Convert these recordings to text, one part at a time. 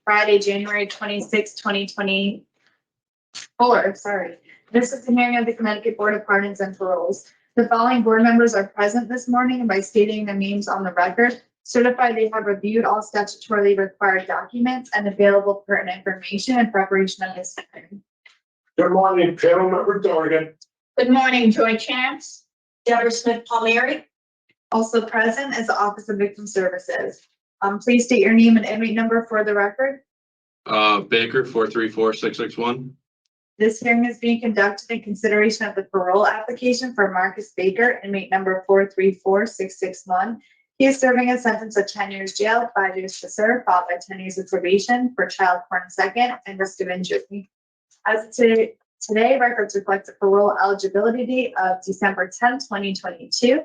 Friday, January 26, 2024. Sorry. This is the hearing of the Connecticut Board of Pardons and Paroles. The following board members are present this morning and by stating their names on the record, certify they have reviewed all statutorily required documents and available pertinent information in preparation of this hearing. Good morning, panel member Dorgan. Good morning, Joy Chance. Deborah Smith Palmieri. Also present is the Office of Victim Services. Please state your name and inmate number for the record. Baker 434661. This hearing is being conducted in consideration of the parole application for Marcus Baker, inmate number 434661. He is serving a sentence of 10 years jail, 5 years to serve, followed by 10 years of probation for child porn second and risk of injury. As of today, records reflect the parole eligibility date of December 10, 2022.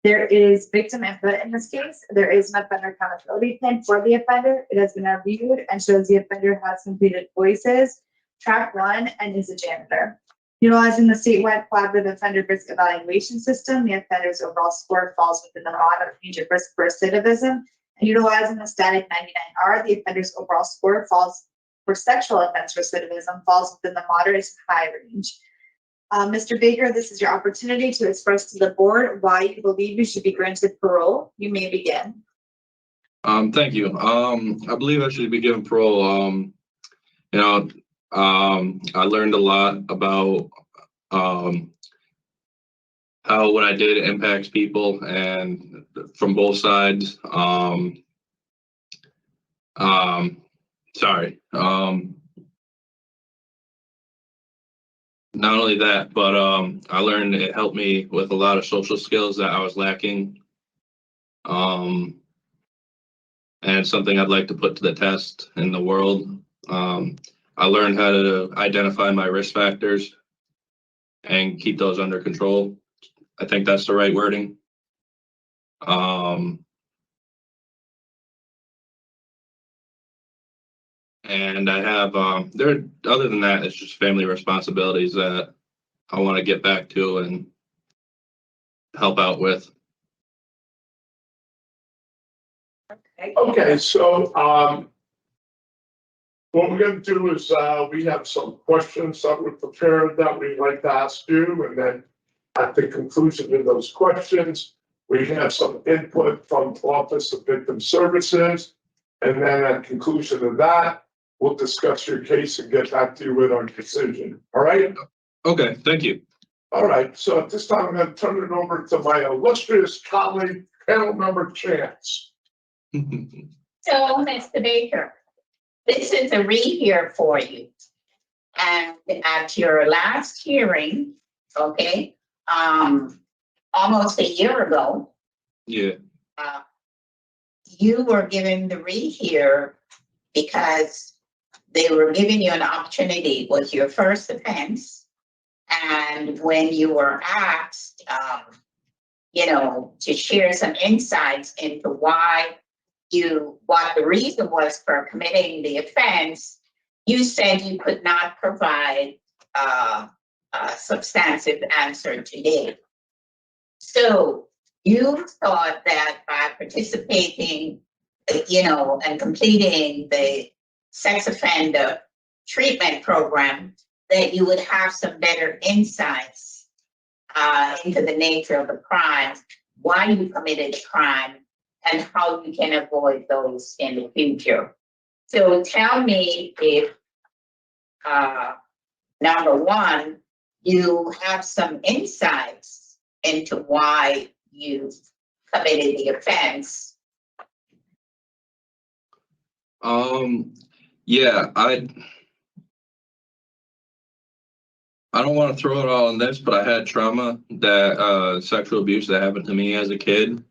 There is victim input in this case. There is an offender accountability plan for the offender. It has been reviewed and shows the offender has completed voices, track 1, and is a janitor. Utilizing the statewide collaborative offender risk evaluation system, the offender's overall score falls within the moderate range of risk for recidivism. And utilizing the static 99R, the offender's overall score falls for sexual offense recidivism falls within the moderate to high range. Mr. Baker, this is your opportunity to express to the board why you believe you should be granted parole. You may begin. Thank you. I believe I should be given parole. I learned a lot about how what I did impacts people, and from both sides. Not only that, but I learned it helped me with a lot of social skills that I was lacking. And something I'd like to put to the test in the world. I learned how to identify my risk factors and keep those under control. I think that's the right wording. And I have, other than that, it's just family responsibilities that I want to get back to and help out with. Okay, so what we're going to do is we have some questions that we prepared that we'd like to ask you, and then at the conclusion of those questions, we have some input from Office of Victim Services, and then at conclusion of that, we'll discuss your case and get back to you with our decision. All right? Okay, thank you. All right, so at this time, I'm going to turn it over to my illustrious colleague, panel member Chance. So, Mr. Baker, this is a rehear for you. And at your last hearing, okay, almost a year ago, Yeah. You were given the rehear because they were giving you an opportunity with your first offense. And when you were asked, to share some insights into what the reason was for committing the offense, you said you could not provide a substantive answer today. So you thought that by participating, and completing the sex offender treatment program, that you would have some better insights into the nature of the crime, why you committed the crime, and how you can avoid those in the future. So tell me if, number one, you have some insights into why you committed the offense. Yeah, I don't want to throw it all in this, but I had trauma that sexual abuse that happened to me as a kid.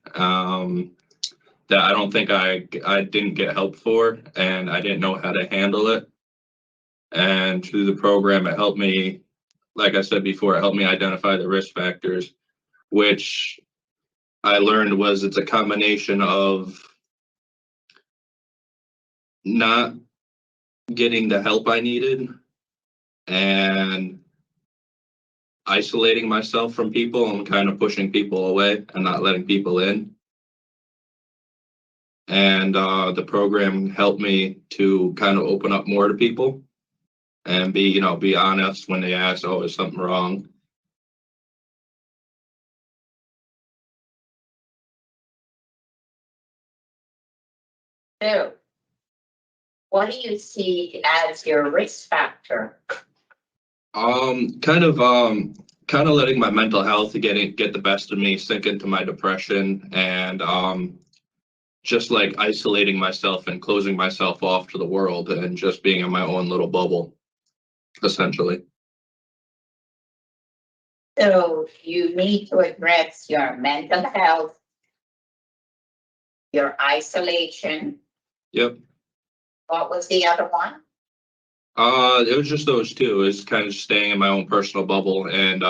That I don't think I didn't get help for, and I didn't know how to handle it. And through the program, it helped me, like I said before, it helped me identify the risk factors, which I learned was it's a combination of not getting the help I needed and isolating myself from people and kind of pushing people away and not letting people in. and the program helped me to kind of open up more to people and be honest when they ask, oh, is something wrong? So, what do you see as your risk factor? Kind of letting my mental health get the best of me, sink into my depression, and just like isolating myself and closing myself off to the world and just being in my own little bubble, essentially. So you need to address your mental health, your isolation. Yep. What was the other one? It was just those two. It's kind of staying in my own personal bubble and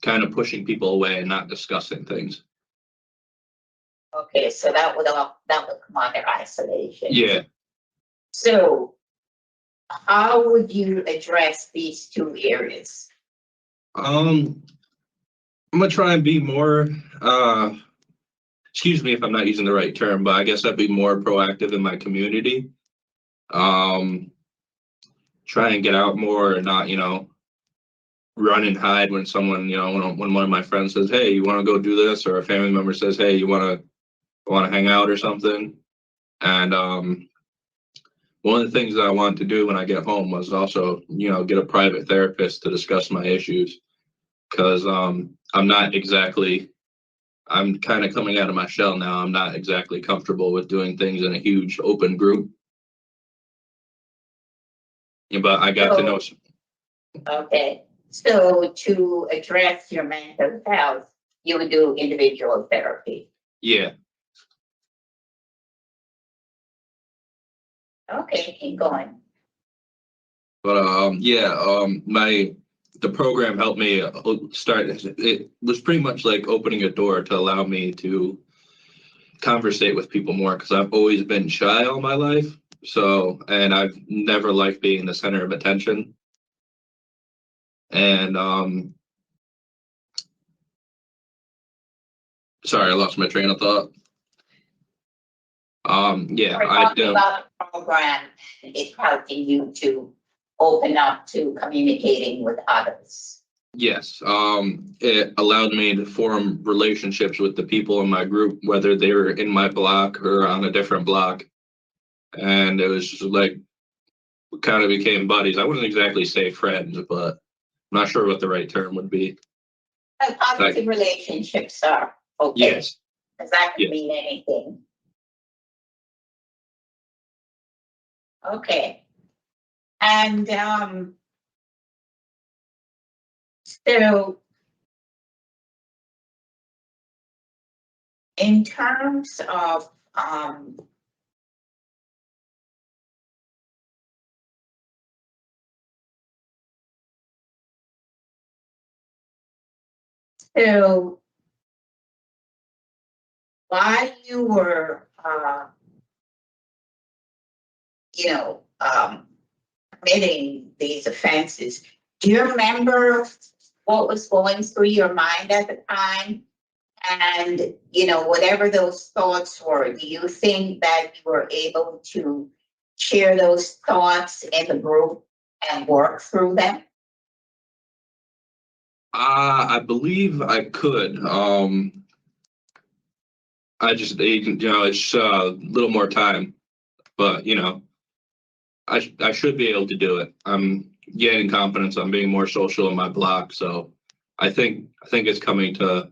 kind of pushing people away and not discussing things. Okay, so that would come under isolation. Yeah. So how would you address these two areas? I'm gonna try and be more excuse me if I'm not using the right term, but I guess I'd be more proactive in my community. Try and get out more and not, run and hide when someone, when one of my friends says, hey, you want to go do this, or a family member says, hey, you want to hang out or something. And one of the things that I wanted to do when I get home was also, get a private therapist to discuss my issues, because I'm kind of coming out of my shell now. I'm not exactly comfortable with doing things in a huge open group. Yeah, but I got to know. Okay, so to address your mental health, you would do individual therapy. Yeah. Okay, keep going. But the program helped me start. It was pretty much like opening a door to allow me to conversate with people more, because I've always been shy all my life. So, and I've never liked being the center of attention. And sorry, I lost my train of thought. Yeah, We're talking about a program and it's helping you to open up to communicating with others. Yes, it allowed me to form relationships with the people in my group, whether they were in my block or on a different block. And it was just like, we kind of became buddies. I wouldn't exactly say friends, but I'm not sure what the right term would be. And positive relationships are okay. Yes. Because that could Yes. mean anything. Okay. And so in terms of so while you were committing these offenses, do you remember what was going through your mind at the time? And, whatever those thoughts were, do you think that you were able to share those thoughts in the group and work through them? I believe I could. I just, it's a little more time, but I should be able to do it. I'm gaining confidence. I'm being more social in my block, so I think it's coming to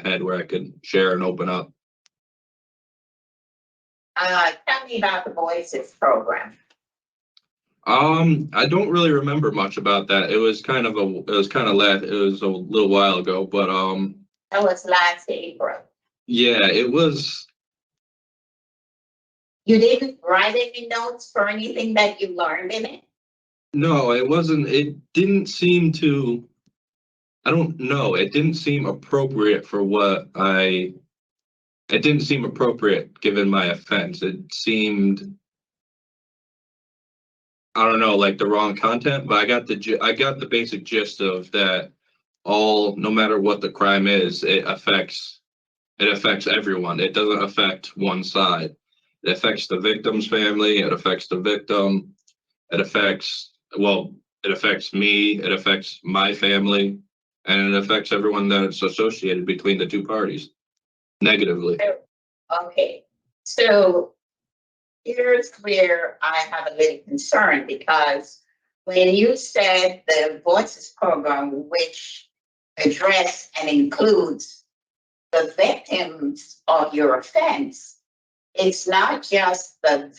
head where I could share and open up. Tell me about the Voices program. I don't really remember much about that. It was a little while ago, but That was last April. yeah, it was. You didn't write any notes for anything that you learned in it? No, it wasn't. It didn't seem to. I don't know. It didn't seem appropriate for what I. It didn't seem appropriate given my offense. It seemed, I don't know, like the wrong content. But I got the basic gist of that. No matter what the crime is, it affects everyone. It doesn't affect one side. It affects the victim's family, it affects the victim, it affects, well, it affects me, it affects my family, and it affects everyone that's associated between the two parties negatively. Okay, so here's where I have a little concern, because when you said the Voices program, which address and includes the victims of your offense, it's not just the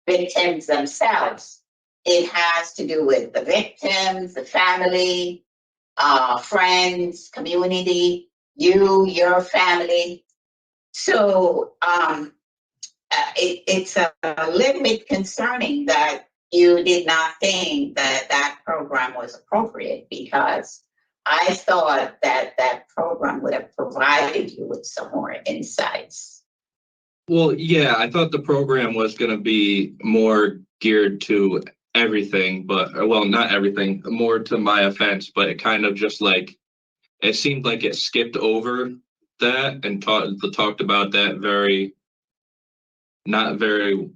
victims themselves. It has to do with the victims, the family, friends, community, your family. So it's a little bit concerning that you did not think that that program was appropriate, because I thought that that program would have provided you with some more insights. Well, yeah, I thought the program was going to be more geared to everything, but, well, not everything, more to my offense, but it kind of just like, it seemed like it skipped over that and talked about that not very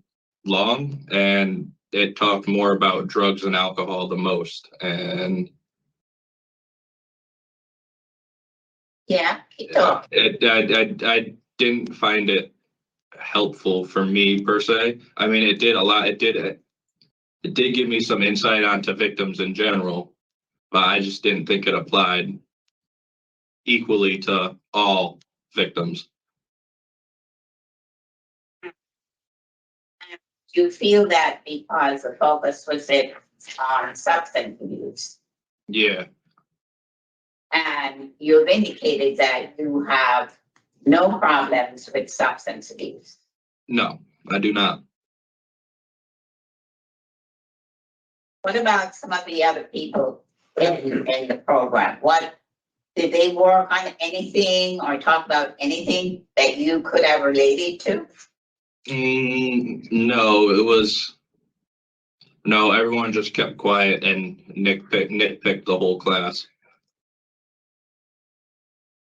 long, and it talked more about drugs and alcohol the most. And Yeah, keep talking. I didn't find it helpful for me per se. I mean, it did a lot. It did give me some insight onto victims in general, but I just didn't think it applied equally to all victims. You feel that because the focus was it on substance abuse, Yeah, and you've indicated that you have no problems with substance abuse. no, I do not. What about some of the other people in the program? What did they work on anything or talk about anything that you could have related to? No, no, everyone just kept quiet and nitpicked the whole class.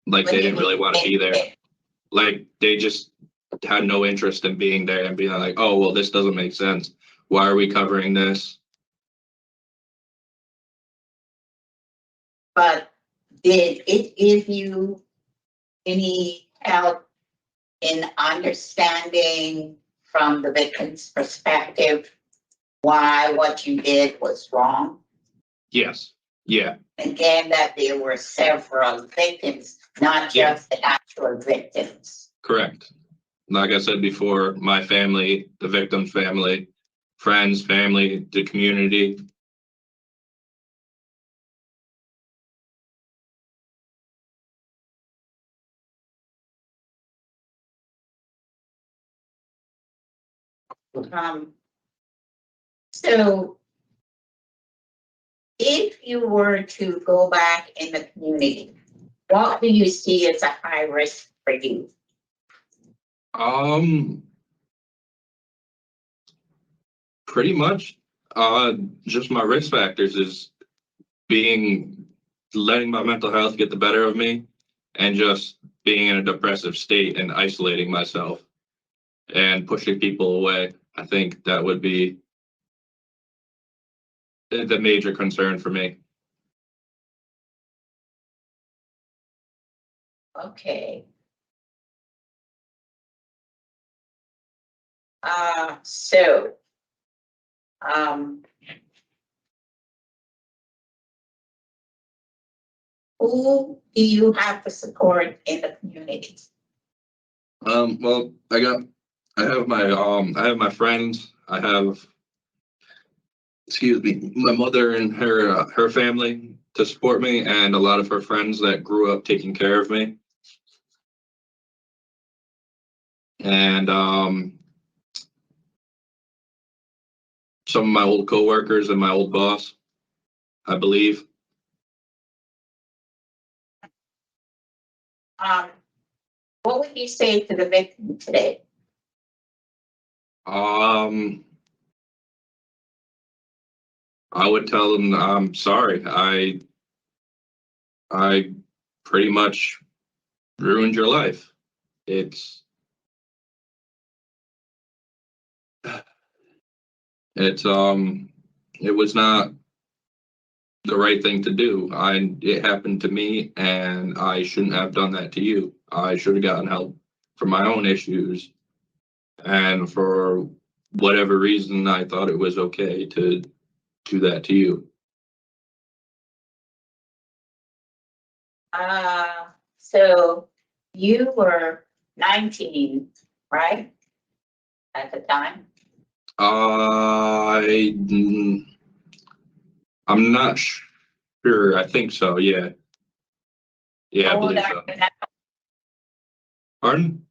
Like they didn't really want to be there. Like they just had no interest in being there and being like, oh, well, this doesn't make sense. Why are we covering this? But did it give you any help in understanding from the victim's perspective why what you did was wrong? Yes. Yeah. Again, that there were several victims, not just the actual victims. Correct. Like I said before, my family, the victim's family, friends, family, the community. So if you were to go back in the community, what do you see as a high risk for you? Pretty much, just my risk factors is letting my mental health get the better of me, and just being in a depressive state and isolating myself and pushing people away. I think that would be the major concern for me. Okay. So, who do you have for support in the community? Well, I have my friends. I have, excuse me, my mother and her family to support me, and a lot of her friends that grew up taking care of me. And some of my old coworkers and my old boss, I believe. What would you say to the victim today? I would tell them I'm sorry. I pretty much ruined your life. It's It's, it was not the right thing to do. It happened to me and I shouldn't have done that to you. I should have gotten help for my own issues. And for whatever reason, I thought it was okay to do that to you. So you were 19, right? At the time? I'm not sure. I think so. Yeah. Yeah, I How old believe are so. you now? Pardon?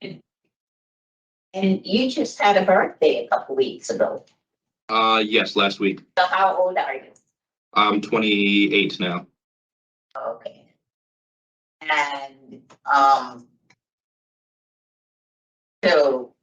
And you just had a birthday a couple weeks ago. Yes, last week. So how old are you? I'm 28 now. Okay. And, so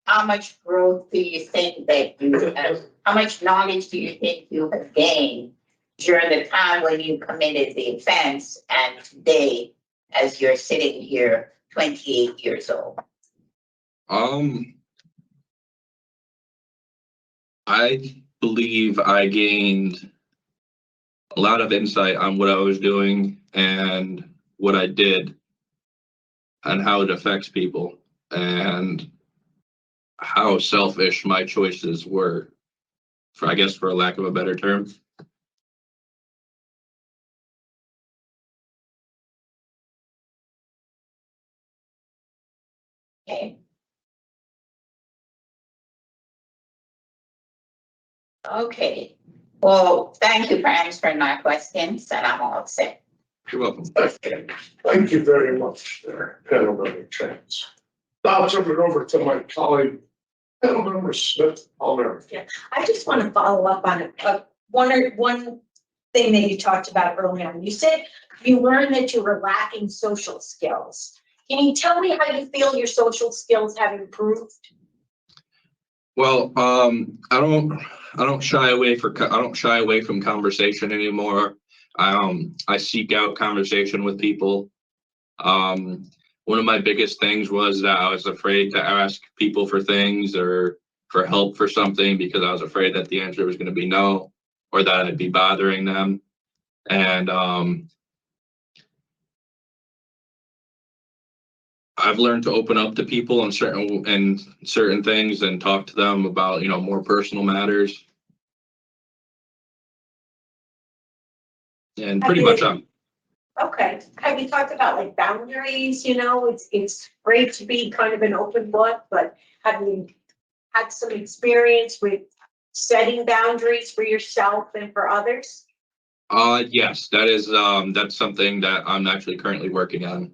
how much growth do you think that you have, how much knowledge do you think you have gained during the time when you committed the offense and today, as you're sitting here, 28 years old? I believe I gained a lot of insight on what I was doing and what I did and how it affects people and how selfish my choices were, for I guess for a lack of a better term. Okay. Okay. Well, thank you for answering my questions, and I'm all set. You're welcome. Okay, thank you very much there, panel member Chance. Now I'll turn it over to my colleague, panel member Smith Palmer. I just want to follow up on one thing that you talked about earlier on. You said you learned that you were lacking social skills. Can you tell me how you feel your social skills have improved? Well, I don't shy away from conversation anymore. I seek out conversation with people. One of my biggest things was that I was afraid to ask people for things or for help for something because I was afraid that the answer was going to be no or that I'd be bothering them. And I've learned to open up to people on certain things and talk to them about, more personal matters. And pretty much Okay. Have you talked about like boundaries? It's great to be kind of an open book, but have you had some experience with setting boundaries for yourself and for others? yes, that's something that I'm actually currently working on.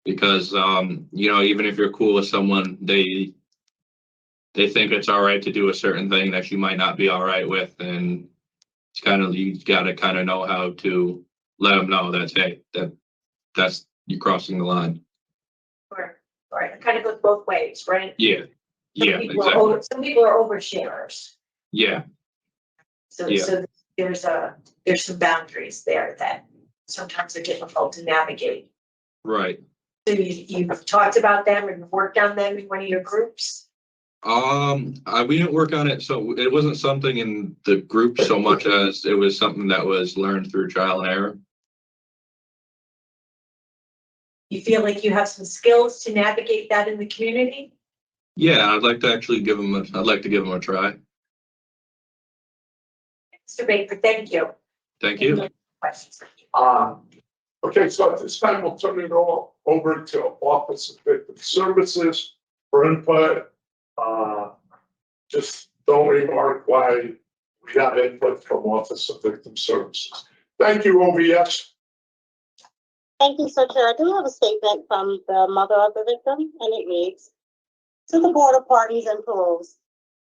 Because even if you're cool with someone, they think it's all right to do a certain thing that you might not be all right with, and it's kind of, you got to kind of know how to let them know that's you crossing the line. Or it kind of goes both ways, right? Yeah, exactly. Some people are oversharers. Yeah, So, Yeah. so there's some boundaries there that sometimes are difficult to navigate. right. So you've talked about them and worked on them in one of your groups? We didn't work on it, so it wasn't something in the group so much as it was something that was learned through trial and error. You feel like you have some skills to navigate that in the community? Yeah, I'd like to actually give them a try. Mr. Baker, thank you. Thank you. Questions? Okay, so at this time, we'll turn it all over to Office of Victim Services for input. Just don't remark why we got input from Office of Victim Services. Thank you, OVS. Thank you, Sir Chair. I do have a statement from the mother of the victim, and it reads, "To the Board of Pardons and Paroles,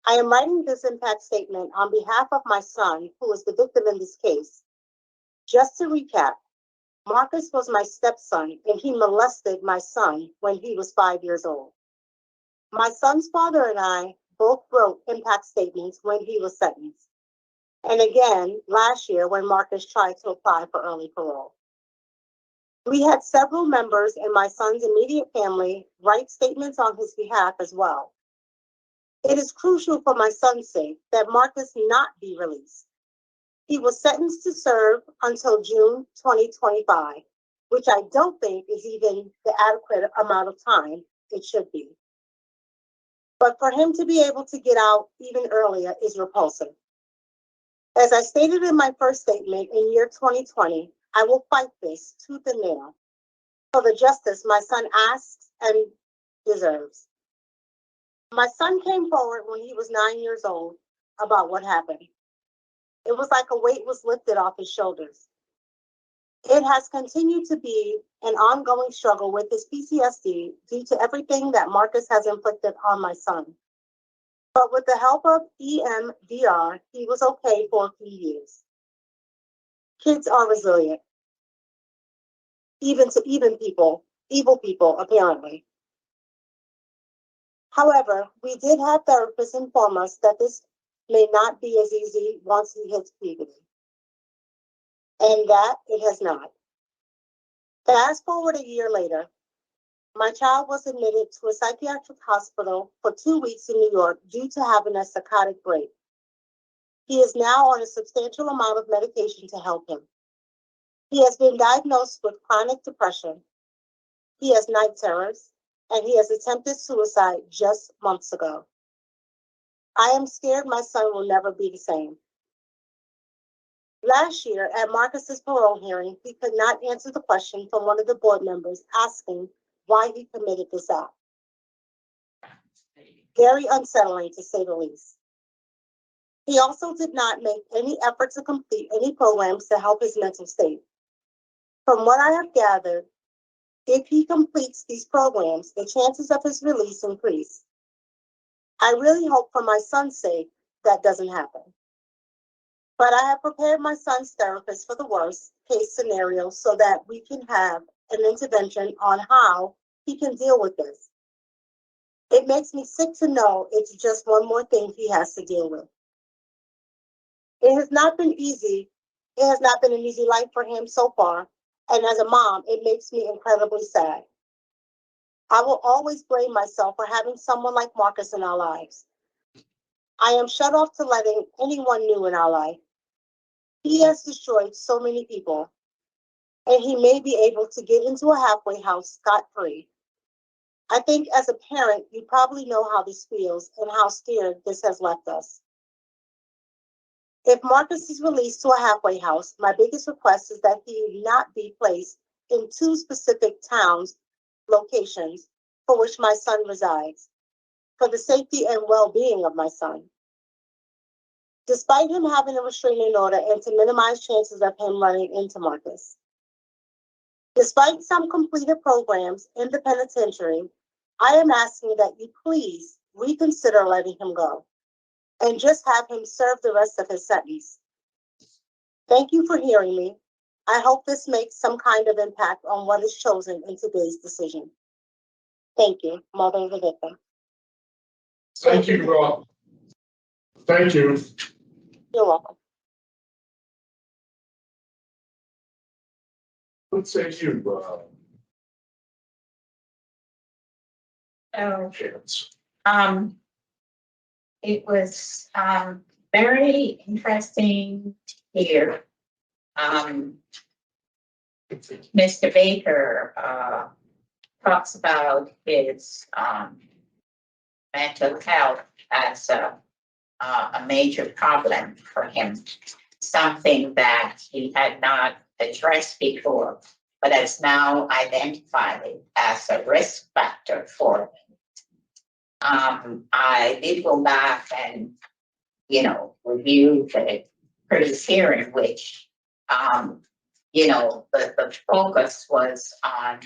I am writing this impact statement on behalf of my son, who is the victim in this case. Just to recap, Marcus was my stepson, and he molested my son when he was 5 years old. My son's father and I both wrote impact statements when he was sentenced, and again last year when Marcus tried to apply for early parole. We had several members in my son's immediate family write statements on his behalf as well. It is crucial for my son's sake that Marcus not be released. He was sentenced to serve until June 2025, which I don't think is even the adequate amount of time it should be. But for him to be able to get out even earlier is repulsive. As I stated in my first statement in year 2020, I will fight this tooth and nail for the justice my son asks and deserves. My son came forward when he was 9 years old about what happened. It was like a weight was lifted off his shoulders. It has continued to be an ongoing struggle with his PTSD due to everything that Marcus has inflicted on my son. But with the help of EMDR, he was okay for a few years. Kids are resilient, even to evil people, apparently. However, we did have therapists inform us that this may not be as easy once he hits puberty, and that it has not. Fast forward a year later, my child was admitted to a psychiatric hospital for 2 weeks in New York due to having a psychotic break. He is now on a substantial amount of medication to help him. He has been diagnosed with chronic depression. He has night terrors, and he has attempted suicide just months ago. I am scared my son will never be the same. Last year, at Marcus's parole hearing, he could not answer the question from one of the board members asking why he committed this act. Very unsettling, to say the least. He also did not make any effort to complete any programs to help his mental state. From what I have gathered, if he completes these programs, the chances of his release increase. I really hope for my son's sake that doesn't happen. But I have prepared my son's therapist for the worst case scenario so that we can have an intervention on how he can deal with this. It makes me sick to know it's just one more thing he has to deal with. It has not been easy. It has not been an easy life for him so far. And as a mom, it makes me incredibly sad. I will always blame myself for having someone like Marcus in our lives. I am shut off to letting anyone new in our life. He has destroyed so many people, and he may be able to get into a halfway house scot-free. I think as a parent, you probably know how this feels and how scared this has left us. If Marcus is released to a halfway house, my biggest request is that he not be placed in 2 specific towns, locations for which my son resides, for the safety and well-being of my son. Despite him having a restraining order and to minimize chances of him running into Marcus. Despite some completed programs in the penitentiary, I am asking that you please reconsider letting him go and just have him serve the rest of his sentence. Thank you for hearing me. I hope this makes some kind of impact on what is chosen in today's decision. Thank you, mother of the victim. Thank you, Rob. Thank you. You're welcome. Let's say you, So, chance. it was, very interesting to hear. Mr. Baker, talks about his, mental health as a major problem for him. Something that he had not addressed before, but is now identified as a risk factor for him. I did go back and, review the previous hearing, which, the focus was on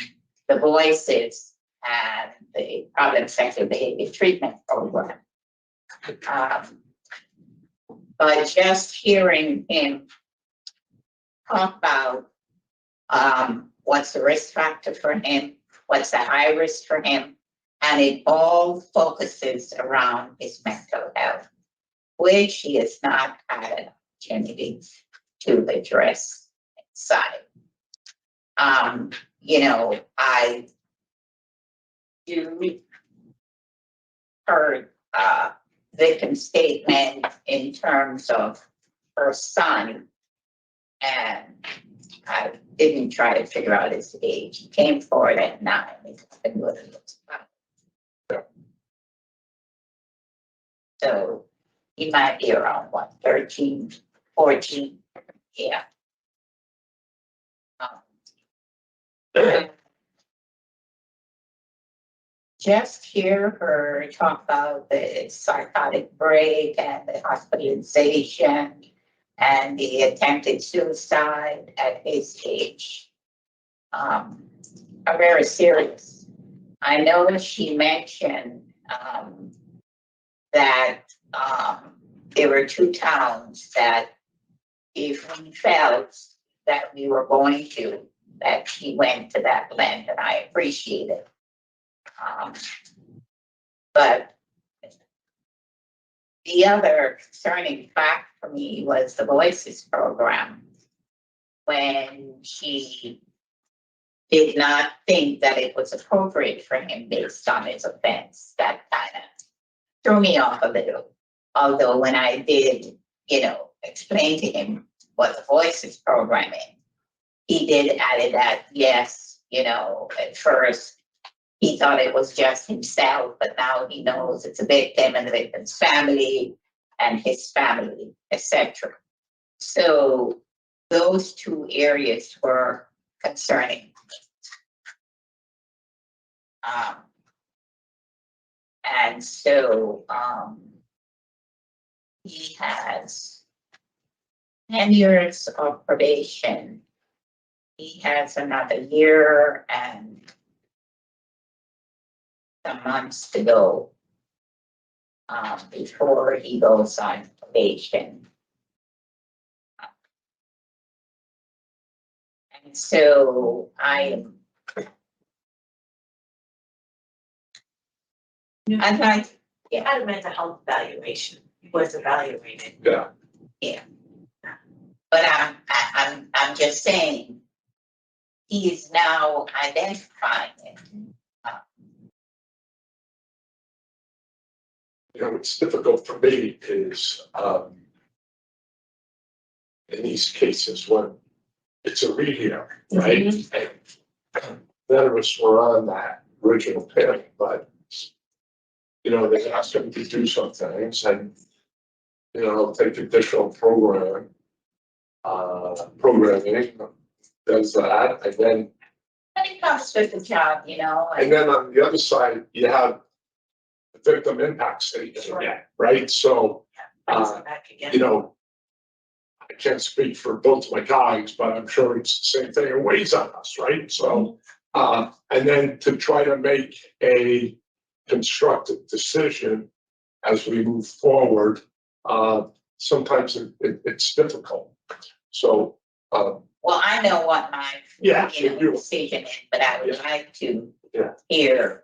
the voices and the problem sexual behavior treatment program. But just hearing him talk about what's the risk factor for him, what's the high risk for him, and it all focuses around his mental health, which he has not had an opportunity to address inside. I do heard victim statement in terms of her son. And I didn't try to figure out his age. He came forward at 9. It was about. So he might be around what, 13, 14? Yeah. Just hear her talk about the psychotic break and the hospitalization and the attempted suicide at his age are very serious. I know that she mentioned that there were 2 towns that if we felt that we were going to, that she went to that blend, and I appreciate it. But the other concerning fact for me was the Voices program, when she did not think that it was appropriate for him based on his offense. That kind of threw me off a little. Although when I did, explain to him what the Voices program is, he did add that, yes, at first he thought it was just himself, but now he knows it's a victim and the victim's family and his family, etc. So those 2 areas were concerning. And so he has 10 years of probation. He has another year and some months to go before he goes on probation. And so I'd like, He had a mental health evaluation. He was evaluated. Yeah. but I'm just saying, he is now identifying it. What's difficult for me is, in these cases, when it's a rehearing, right? And none of us were on that original panel, but, they asked him to do some things and, take additional programming, does that, and then, And it comes with the job, and then on the other side, you have the victim impact statement, right? So, Brings him back again. I can't speak for both my colleagues, but I'm sure it's the same thing. It weighs on us, right? So, and then to try to make a constructive decision as we move forward, sometimes it's difficult. So, well, I know what my decision is, but I would like to hear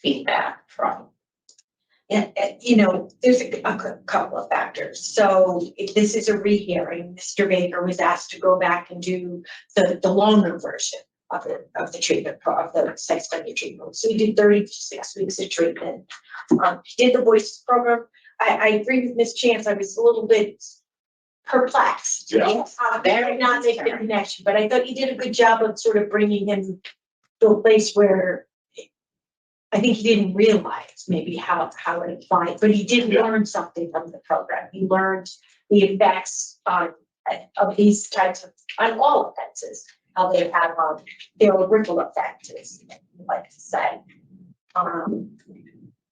feedback from. And, there's a couple of factors. So if this is a rehearing, Mr. Baker was asked to go back and do the longer version of the treatment, of the sex offender treatment. So he did 36 weeks of treatment. He did the Voices program. I agree with Ms. Chance. I was a little bit perplexed. Yes, Very not make the connection, but I thought he did a good job of sort of bringing him to a place where I think he didn't realize maybe how it applied, but he did learn something from the program. He learned the effects of these types of, on all offenses, how they have their ripple effect, as you like to say.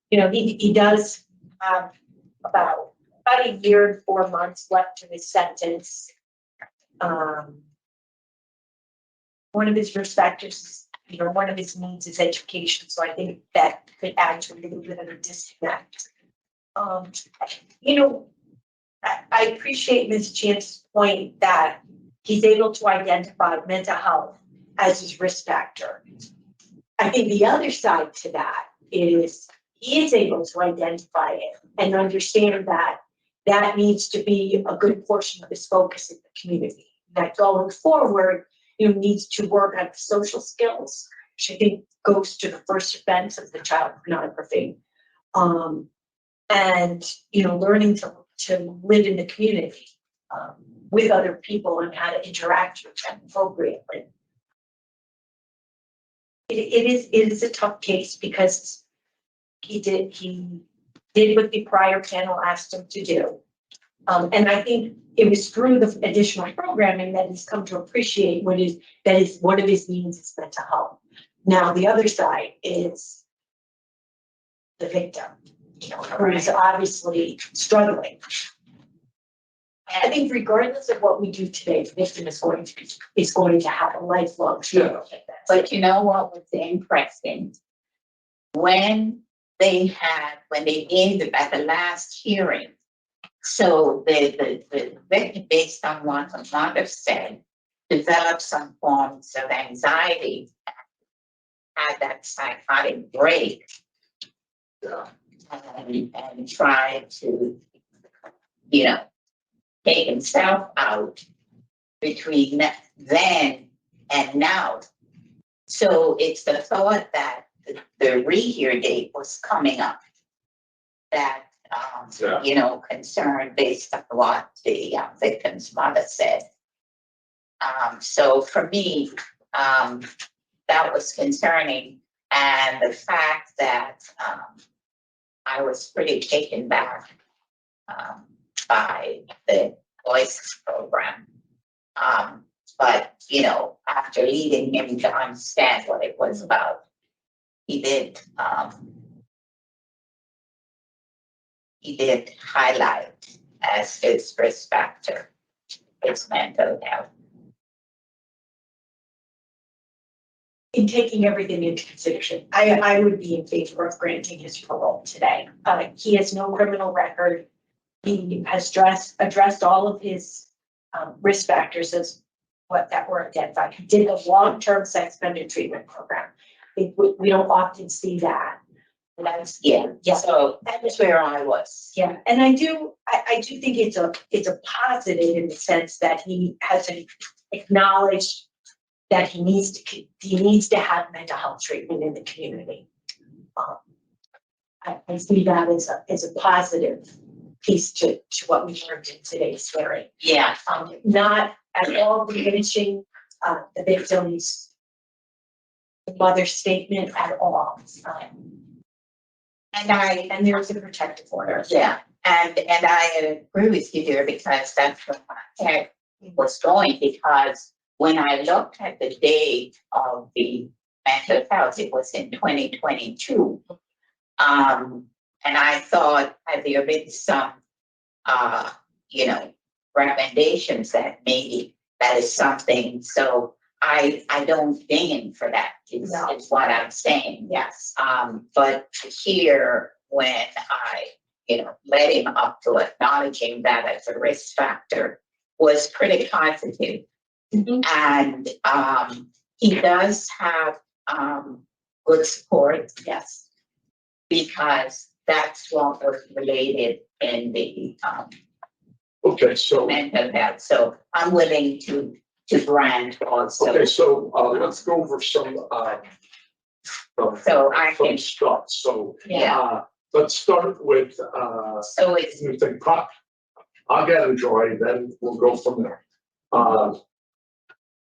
He does have about a year and 4 months left to his sentence. One of his risk factors, one of his needs is education. So I think that could add to a little bit of a disconnect. I appreciate Ms. Chance's point that he's able to identify mental health as his risk factor. I think the other side to that is he is able to identify it and understand that that needs to be a good portion of his focus in the community. That going forward, needs to work on social skills, which I think goes to the first offense of the child pornography. And and, learning to live in the community, with other people and how to interact with them appropriately. It is a tough case because he did what the prior panel asked him to do. And I think it was through the additional programming that he's come to appreciate one of his needs is mental health. Now, the other side is the victim, who is obviously struggling. I think regardless of what we do today, the victim is going to have a lifelong struggle with that. But you know what was interesting? When they gave at the last hearing, so the victim, based on what the mother said, developed some forms of anxiety, had that psychotic break, and tried to, take himself out between then and now. So it's the thought that the rehear date was coming up that, concern based on what the victim's mother said. So for me, that was concerning. And the fact that I was pretty taken back by the Voices program. But, after leading him to understand what it was about, he did highlight as his risk factor his mental health. In taking everything into consideration, I would be in favor of granting his parole today. He has no criminal record. He has addressed all of his risk factors as what that were identified. He did a long-term sex offender treatment program. We don't often see that. And that's So that's where I was. yeah. And I do think it's a positive in the sense that he has acknowledged that he needs to have mental health treatment in the community. I see that as a positive piece to what we learned in today's hearing. Yeah. Not at all diminishing the victim's mother's statement at all. And there's a protective order. Yeah, and I agree with you there because that's what my head was going, because when I looked at the date of the mental health, it was in 2022. And I thought, had there been some, recommendations that maybe that is something. So I don't ding for that. Is what I'm saying. Yes. But here, when I, led him up to acknowledging that as a risk factor, was pretty positive. And he does have good support. Yes. Because that's what was related in the Okay, so, mental health. So I'm willing to grant also. okay, so, let's go over some, So I some can, stuff. So, yeah. let's start with, So it's, you think pop. I'll get enjoy, then we'll go from there.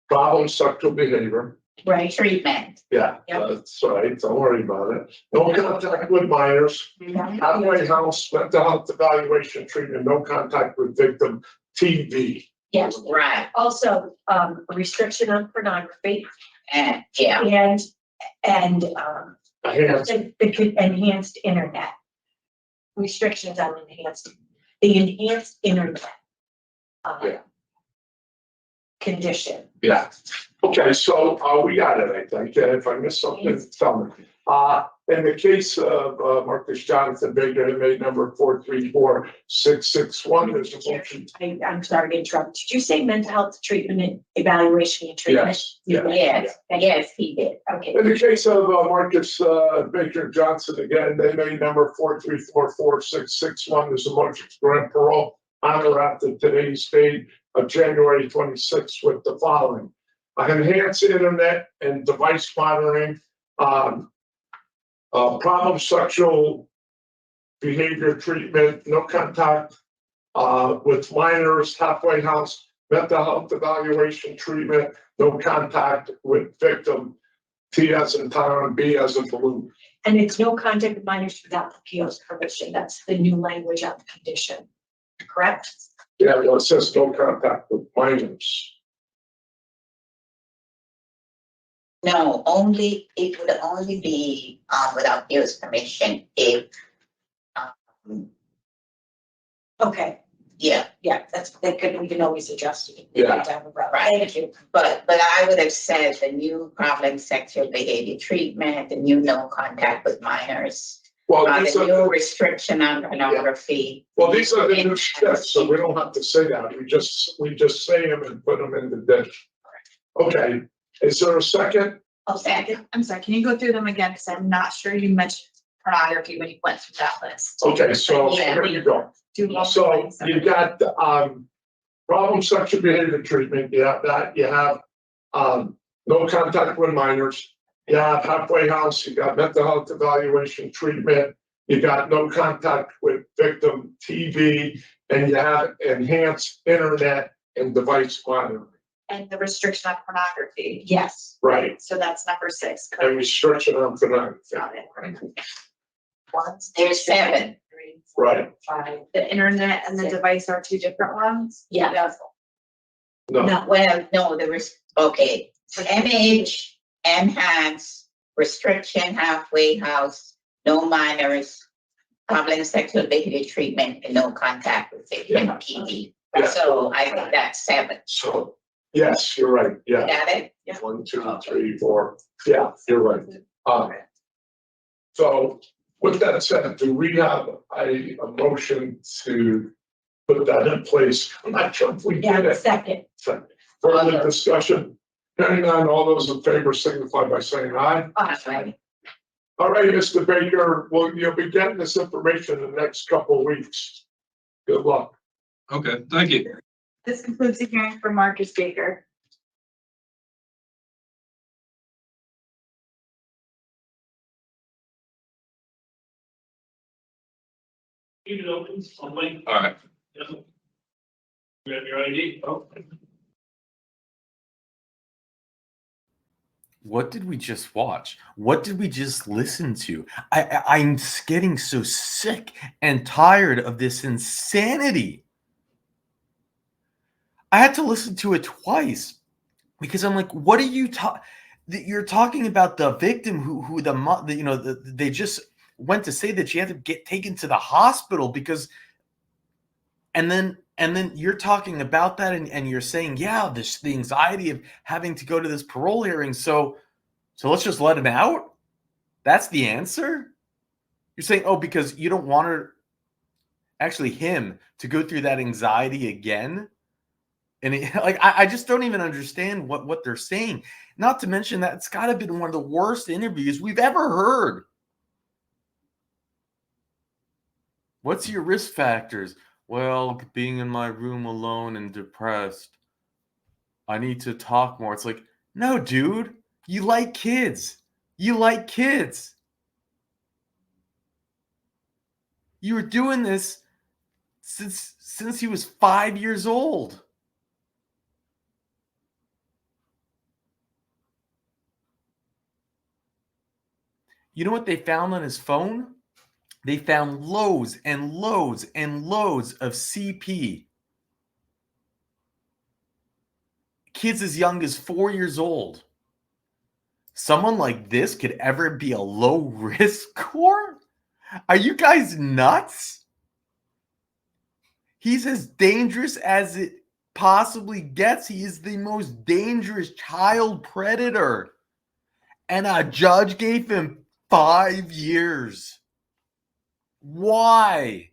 Problem sexual behavior. Right. treatment. Yeah, Yep. that's right. Don't worry about it. No contact with minors. Halfway house, mental health evaluation treatment, no contact with victim, TV. Yes. Right. Also, a restriction on pornography And yeah, and Hands, the enhanced internet. Restrictions on the enhanced internet. Yeah. Condition. yeah. Okay, so, we got it, I think. If I missed something, tell me. In the case of, Marcus Jonathan Baker, inmate number 434-661, there's a motion. I'm sorry to interrupt. Did you say mental health treatment and evaluation and treatment? Yes, yeah. yes, he did. Okay. In the case of Marcus Baker Johnson, again, they made number 434-4661. There's a motion to grant parole on or after today's date of January 26th with the following: enhanced internet and device monitoring, problem sexual behavior treatment, no contact with minors, halfway house, mental health evaluation treatment, no contact with victim, T as in Tom, B as in balloon. And it's no contact with minors without the PO's permission. That's the new language of the condition, correct? Yeah, well, it says no contact with minors. No, it would only be, without his permission if, um, Okay, yeah, we can always adjust it. Yeah. Down the road. Right. Thank you. but I would have said the new problem sexual behavior treatment, the new no contact with minors. Well, The these are, new restriction on pornography. well, these are the new steps, so we don't have to say that. We just say them and put them in the dish. Okay, is there a second? Oh, second. I'm sorry, can you go through them again? Because I'm not sure you mentioned pornography when you went through that list. Okay, so Yeah. here you go. Do all the So things. you got, problem sexual behavior treatment, you have that, you have, no contact with minors. You have halfway house, you got mental health evaluation treatment, you got no contact with victim TV, and you have enhanced internet and device monitoring. And the restriction on pornography. Yes. Right, So that's number 6. and restriction on pornography. Got it. There's 7. 3, 4, Right. 5. The internet and the device are 2 different ones? Yeah. No, No, well, no, there was, okay, MH, enhance, restriction, halfway house, no minors, problem sexual behavior treatment, and no contact with victim TV. Yeah. So I think that's 7. so, yes, you're right, yeah. Got it? 1, 2, 3, 4, yeah, you're right. So with that said, do we have a motion to put that in place? I'm not sure if we did Yeah, it. second. Further discussion? Hearing none, all those in favor signify by saying aye. Awesome. All right, Mr. Baker, well, you'll be getting this information in the next couple of weeks. Good luck. Okay, thank you. This concludes the hearing for Marcus Baker. Keep it open, on my, All right. you have your ID? Oh. What did we just watch? What did we just listen to? I'm getting so sick and tired of this insanity. I had to listen to it twice because I'm like, what are you talking? You're talking about the victim who they just went to say that she had to get taken to the hospital because, and then you're talking about that and you're saying, yeah, the anxiety of having to go to this parole hearing. So let's just let him out. That's the answer. You're saying, oh, because you don't want her, actually him, to go through that anxiety again. And I just don't even understand what they're saying. Not to mention that it's got to have been one of the worst interviews we've ever heard. What's your risk factors? Well, being in my room alone and depressed. I need to talk more. It's like, no, dude, you like kids. You like kids. You were doing this since he was 5 years old. You know what they found on his phone? They found loads and loads and loads of CP. Kids as young as 4 years old. Someone like this could ever be a low risk score? Are you guys nuts? He's as dangerous as it possibly gets. He is the most dangerous child predator. And a judge gave him 5 years. Why?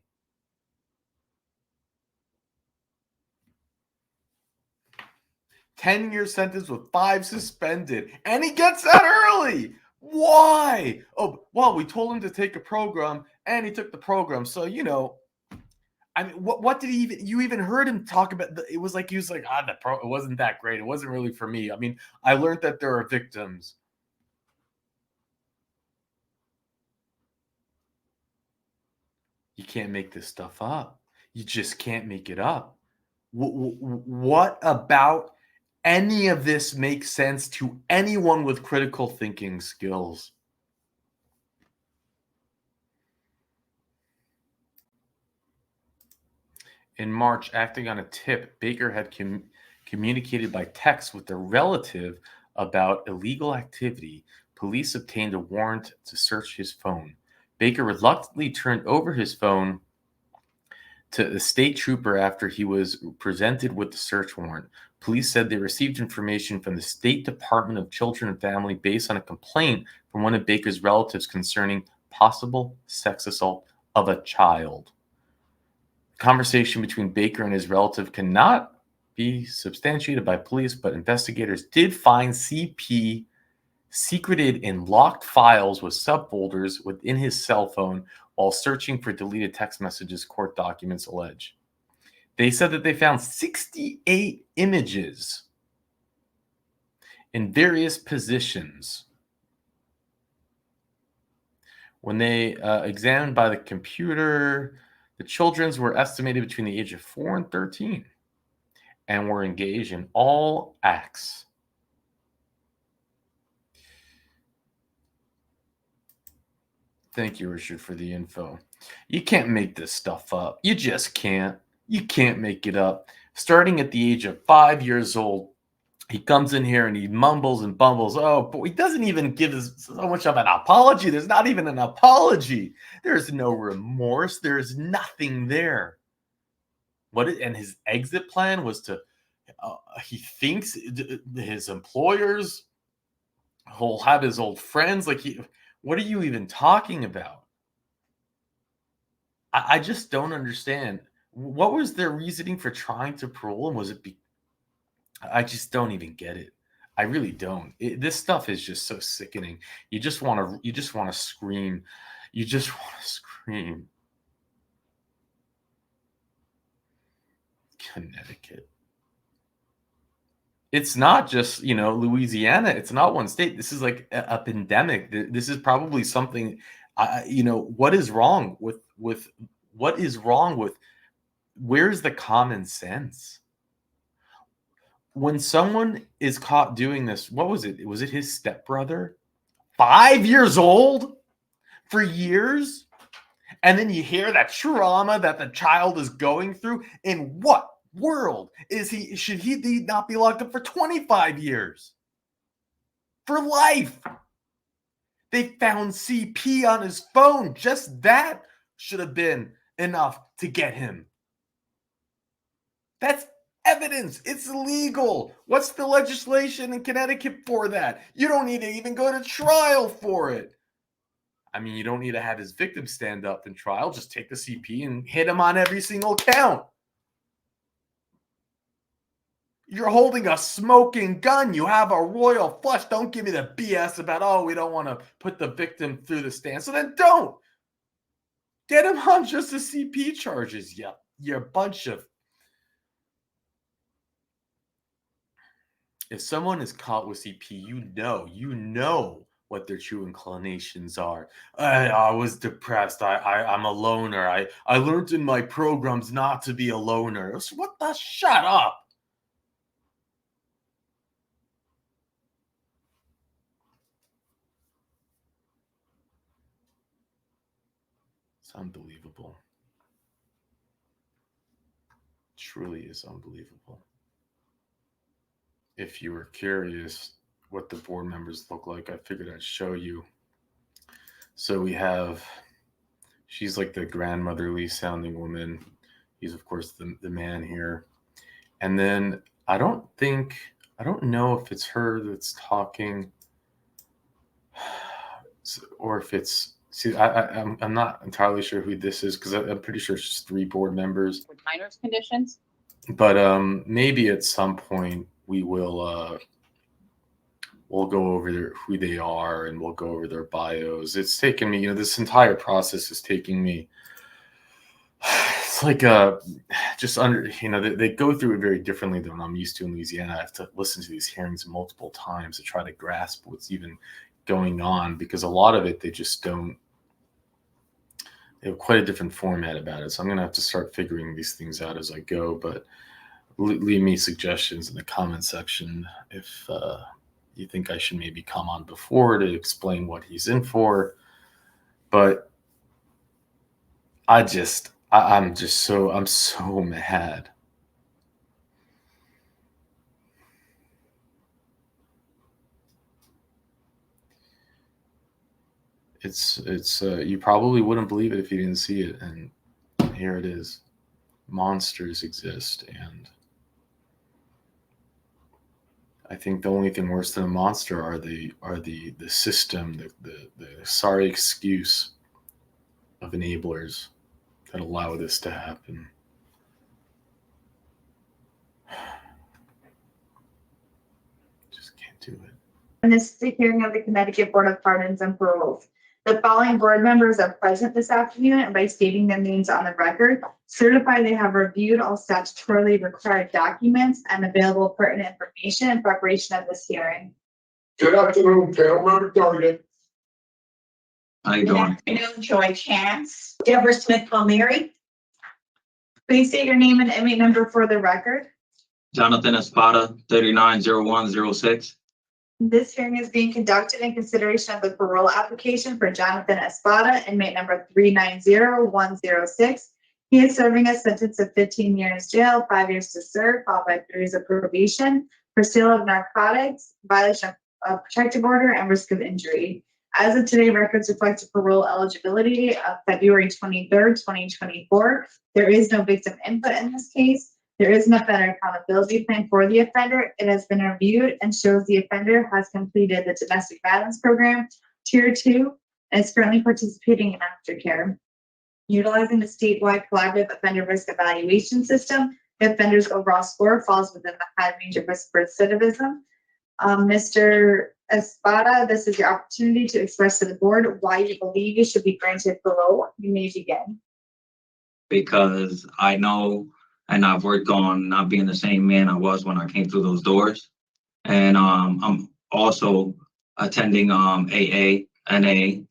"10-year sentence with 5 suspended." And he gets out early. Why? Oh, well, we told him to take a program, and he took the program. So, I mean, what did he even, you even heard him talk about, it was like, he was like, it wasn't that great. It wasn't really for me. I mean, I learned that there are victims. You can't make this stuff up. You just can't make it up. What about any of this makes sense to anyone with critical thinking skills? In March, acting on a tip, Baker had communicated by text with a relative about illegal activity. Police obtained a warrant to search his phone. Baker reluctantly turned over his phone to the state trooper after he was presented with the search warrant. Police said they received information from the State Department of Children and Family based on a complaint from one of Baker's relatives concerning possible sex assault of a child. Conversation between Baker and his relative cannot be substantiated by police, but investigators did find CP secreted in locked files with subfolders within his cell phone while searching for deleted text messages, court documents allege. They said that they found 68 images in various positions. When they examined by the computer, the children's were estimated between the age of 4 and 13 and were engaged in all acts. Thank you, Richard, for the info. You can't make this stuff up. You just can't. You can't make it up. Starting at the age of 5 years old, he comes in here and he mumbles and bumbles. Oh, but he doesn't even give us so much of an apology. There's not even an apology. There's no remorse. There's nothing there. And his exit plan was to, he thinks his employers will have his old friends. What are you even talking about? I just don't understand. What was their reasoning for trying to parole him? Was it I just don't even get it. I really don't. This stuff is just so sickening. You just want to scream. You just want to scream. Connecticut. It's not just, Louisiana. It's not one state. This is like a pandemic. This is probably something, what is wrong with where's the common sense? When someone is caught doing this, what was it? Was it his stepbrother? 5 years old for years? And then you hear that trauma that the child is going through. In what world should he not be locked up for 25 years? For life. They found CP on his phone. Just that should have been enough to get him. That's evidence. It's illegal. What's the legislation in Connecticut for that? You don't need to even go to trial for it. I mean, you don't need to have his victim stand up in trial. Just take the CP and hit him on every single count. You're holding a smoking gun. You have a royal flush. Don't give me the BS about, we don't want to put the victim through the stand. So then don't. Get him on just the CP charges. Yeah, you're a bunch of... If someone is caught with CP, you know what their true inclinations are. I was depressed. I'm a loner. I learned in my programs not to be a loner. What the? Shut up. It's unbelievable. It truly is unbelievable. If you were curious what the board members look like, I figured I'd show you. So we have, she's like the grandmotherly sounding woman. He's, of course, the man here. And then I don't know if it's her that's talking or if it's, I'm not entirely sure who this is because I'm pretty sure it's just 3 board members. Minors conditions. But maybe at some point we will we'll go over who they are and we'll go over their bios. It's taken me, this entire process is taking me. It's like just under, they go through it very differently than I'm used to in Louisiana. I have to listen to these hearings multiple times to try to grasp what's even going on because a lot of it they just don't they have quite a different format about it. So I'm gonna have to start figuring these things out as I go. But leave me suggestions in the comment section if you think I should maybe come on before to explain what he's in for. But I'm so mad. It's you probably wouldn't believe it if you didn't see it, and here it is. Monsters exist, and I think the only thing worse than a monster are the system, the sorry excuse of enablers that allow this to happen. Just can't do it. And this is the hearing of the Connecticut Board of Pardons and Paroles. The following board members are present this afternoon, and by stating their names on the record, certify they have reviewed all statutorily required documents and available pertinent information in preparation of this hearing. Good afternoon, panel member Dargan. How you Good doing? afternoon, Joy Chance. Deborah Smith Palmieri. Please state your name and inmate number for the record. Jonathan Espada, 390106. This hearing is being conducted in consideration of the parole application for Jonathan Espada, inmate number 390106. He is serving a sentence of 15 years jail, 5 years to serve, followed by 3 years of probation for sale of narcotics, violation of protective order, and risk of injury. As of today, records reflect a parole eligibility of February 23rd, 2024. There is no victim input in this case. There is an offender accountability plan for the offender. It has been reviewed and shows the offender has completed the domestic violence program, tier 2, and is currently participating in aftercare. Utilizing the statewide collaborative offender risk evaluation system, the offender's overall score falls within the high range of risk for recidivism. Mr. Espada, this is your opportunity to express to the board why you believe you should be granted parole. You may begin. Because I know and I've worked on not being the same man I was when I came through those doors. And I'm also attending AA, NA,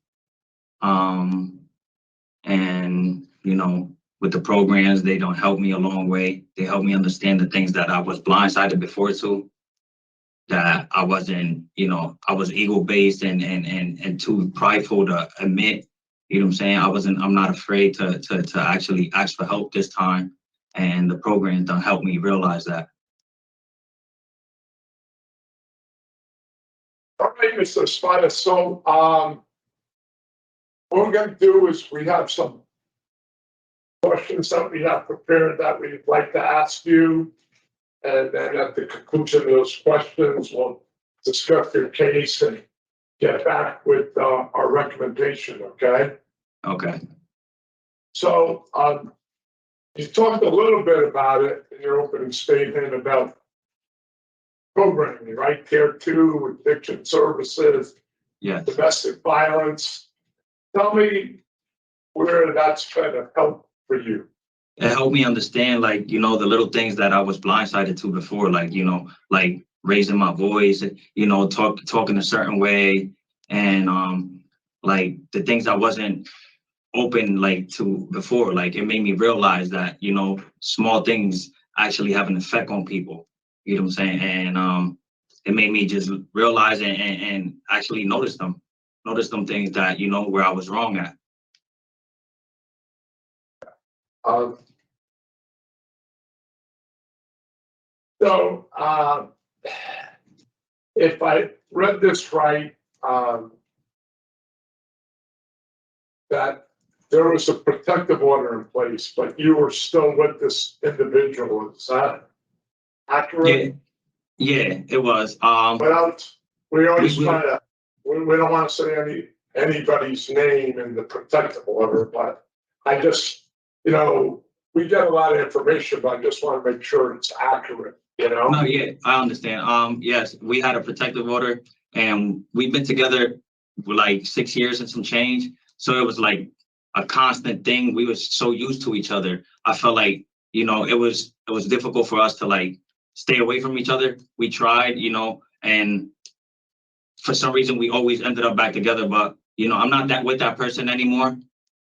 and you know, with the programs, they don't help me a long way. They help me understand the things that I was blindsided before too. That I wasn't, you know, I was ego-based and too prideful to admit. You know what I'm saying? I'm not afraid to actually ask for help this time. And the program done help me realize that. All right, Mr. Espada, so, what we're gonna do is we have some questions that we have prepared that we'd like to ask you. And then at the conclusion of those questions, we'll discuss your case and get back with, our recommendation, okay? Okay. So, you talked a little bit about it in your opening statement about programming, right? Tier 2, addiction services, Yes. domestic violence. Tell me where that's kind of help for you. It helped me understand, like, you know, the little things that I was blindsided to before, like, you know, like raising my voice, you know, talking a certain way, and like the things I wasn't open like to before. Like it made me realize that, you know, small things actually have an effect on people. You know what I'm saying? And it made me just realize and actually notice them things that, you know, where I was wrong at. So, if I read this right, that there was a protective order in place, but you were still with this individual. Is that accurate? Yeah, it was. Without, we always We- try to, we don't want to say anybody's name in the protective order, but I just, you know, we get a lot of information, but I just want to make sure it's accurate, you know? No, yeah, I understand. Yes, we had a protective order and we've been together for like 6 years and some change. So it was like a constant thing. We were so used to each other. I felt like, you know, it was difficult for us to like stay away from each other. We tried, you know, and for some reason we always ended up back together. But, you know, I'm not that with that person anymore.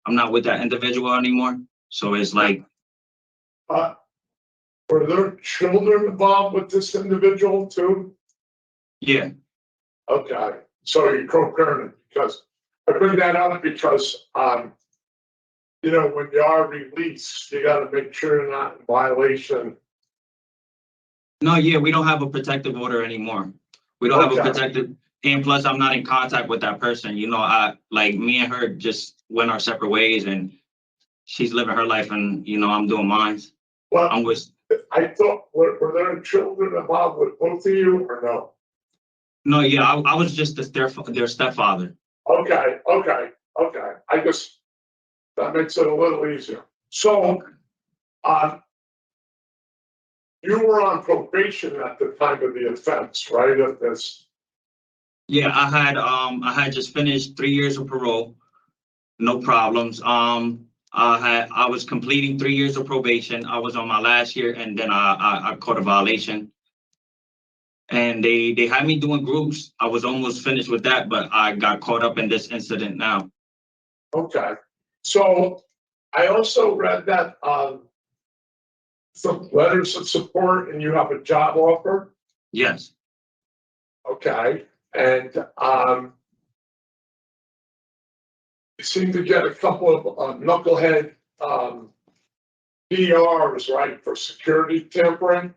I'm not with that individual anymore. So it's like, Were there children involved with this individual too? yeah, Okay, so you're co-parenting, because I bring that up because, you know, when you are released, you gotta make sure you're not in violation. no, yeah, we don't have a protective order anymore. We don't have a Okay. protective, and plus I'm not in contact with that person. You know, like me and her just went our separate ways, and she's living her life, and you know, I'm doing mine. Well, I'm with, I thought, were there children involved with both of you or no? no, yeah, I was just their stepfather. Okay. I guess that makes it a little easier. So, you were on probation at the time of the offense, right? Of this. Yeah, I had just finished 3 years of parole, no problems. I was completing 3 years of probation. I was on my last year, and then I caught a violation. And they had me doing groups. I was almost finished with that, but I got caught up in this incident now. Okay. So I also read that some letters of support and you have a job offer. Yes. Okay. And you seem to get a couple of knucklehead PRs, right, for security tampering.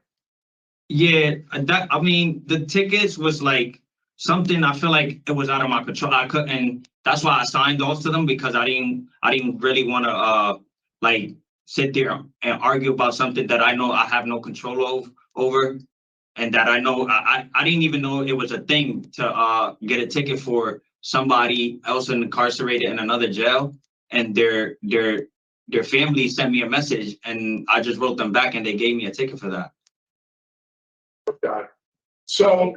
Yeah, I mean, the tickets was like something I feel like it was out of my control. I couldn't, that's why I signed off to them, because I didn't really want to like sit there and argue about something that I know I have no control over, and that I know I didn't even know it was a thing to get a ticket for somebody else incarcerated in another jail, and their family sent me a message, and I just wrote them back, and they gave me a ticket for that. Okay. So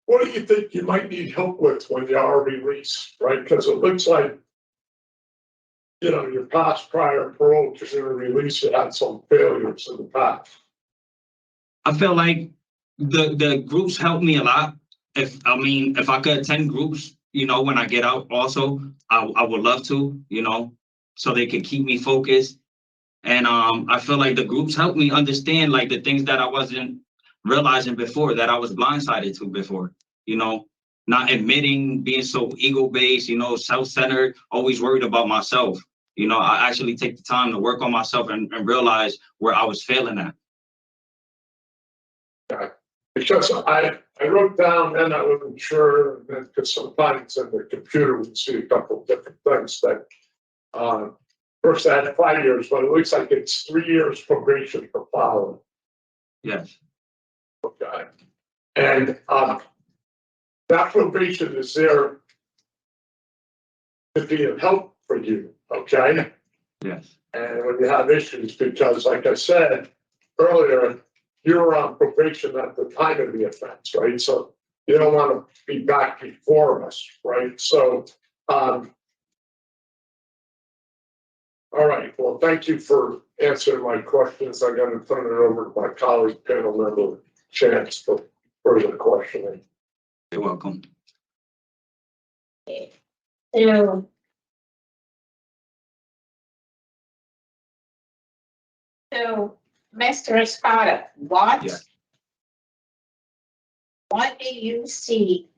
what do you think you might need help with when you are released, right? Because it looks like, you know, your past prior parole, because you were released, you had some failures in the past. I feel like the groups help me a lot. If I could attend groups, you know, when I get out also, I would love to, you know, so they could keep me focused. And I feel like the groups help me understand like the things that I wasn't realizing before, that I was blindsided to before, you know, not admitting, being so ego-based, you know, self-centered, always worried about myself. You know, I actually take the time to work on myself and realize where I was failing at. Because I wrote down, and I wasn't sure, because sometimes in the computer we see a couple of different things that, first I had 5 years, but it looks like it's 3 years probation for following. Yes. Okay. And that probation is there to be of help for you, okay? Yes. And when you have issues, because like I said earlier, you were on probation at the time of the offense, right? So you don't want to be back before us, right? So, all right. Well, thank you for answering my questions. I'm going to turn it over to my colleague panel member, Chance, for further questioning. You're welcome. So, Mr. Espada, what? Yeah. What do you see,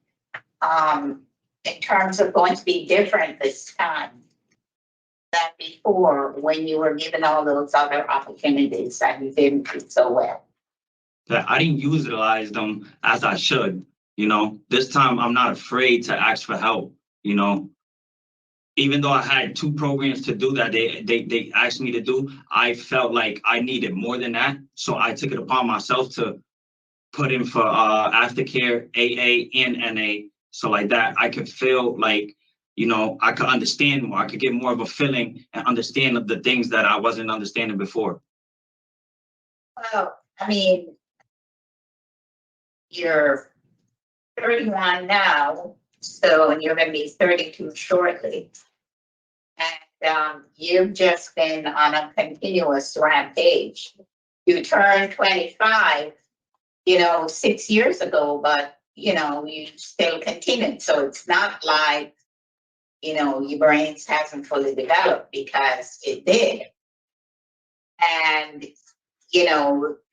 in terms of going to be different this time than before, when you were given all those other opportunities and you didn't do so well? That I didn't utilize them as I should, you know. This time I'm not afraid to ask for help, you know. Even though I had 2 programs to do that, they asked me to do, I felt like I needed more than that. So I took it upon myself to put in for aftercare, AA, and NA. So like that, I could feel like, you know, I could understand more. I could get more of a feeling and understand of the things that I wasn't understanding before. Well, I mean, you're 31 now, so, and you're gonna be 32 shortly. And you've just been on a continuous rampage. You turned 25, you know, 6 years ago, but, you know, you still continued. So it's not like, your brains hasn't fully developed, because it did. And,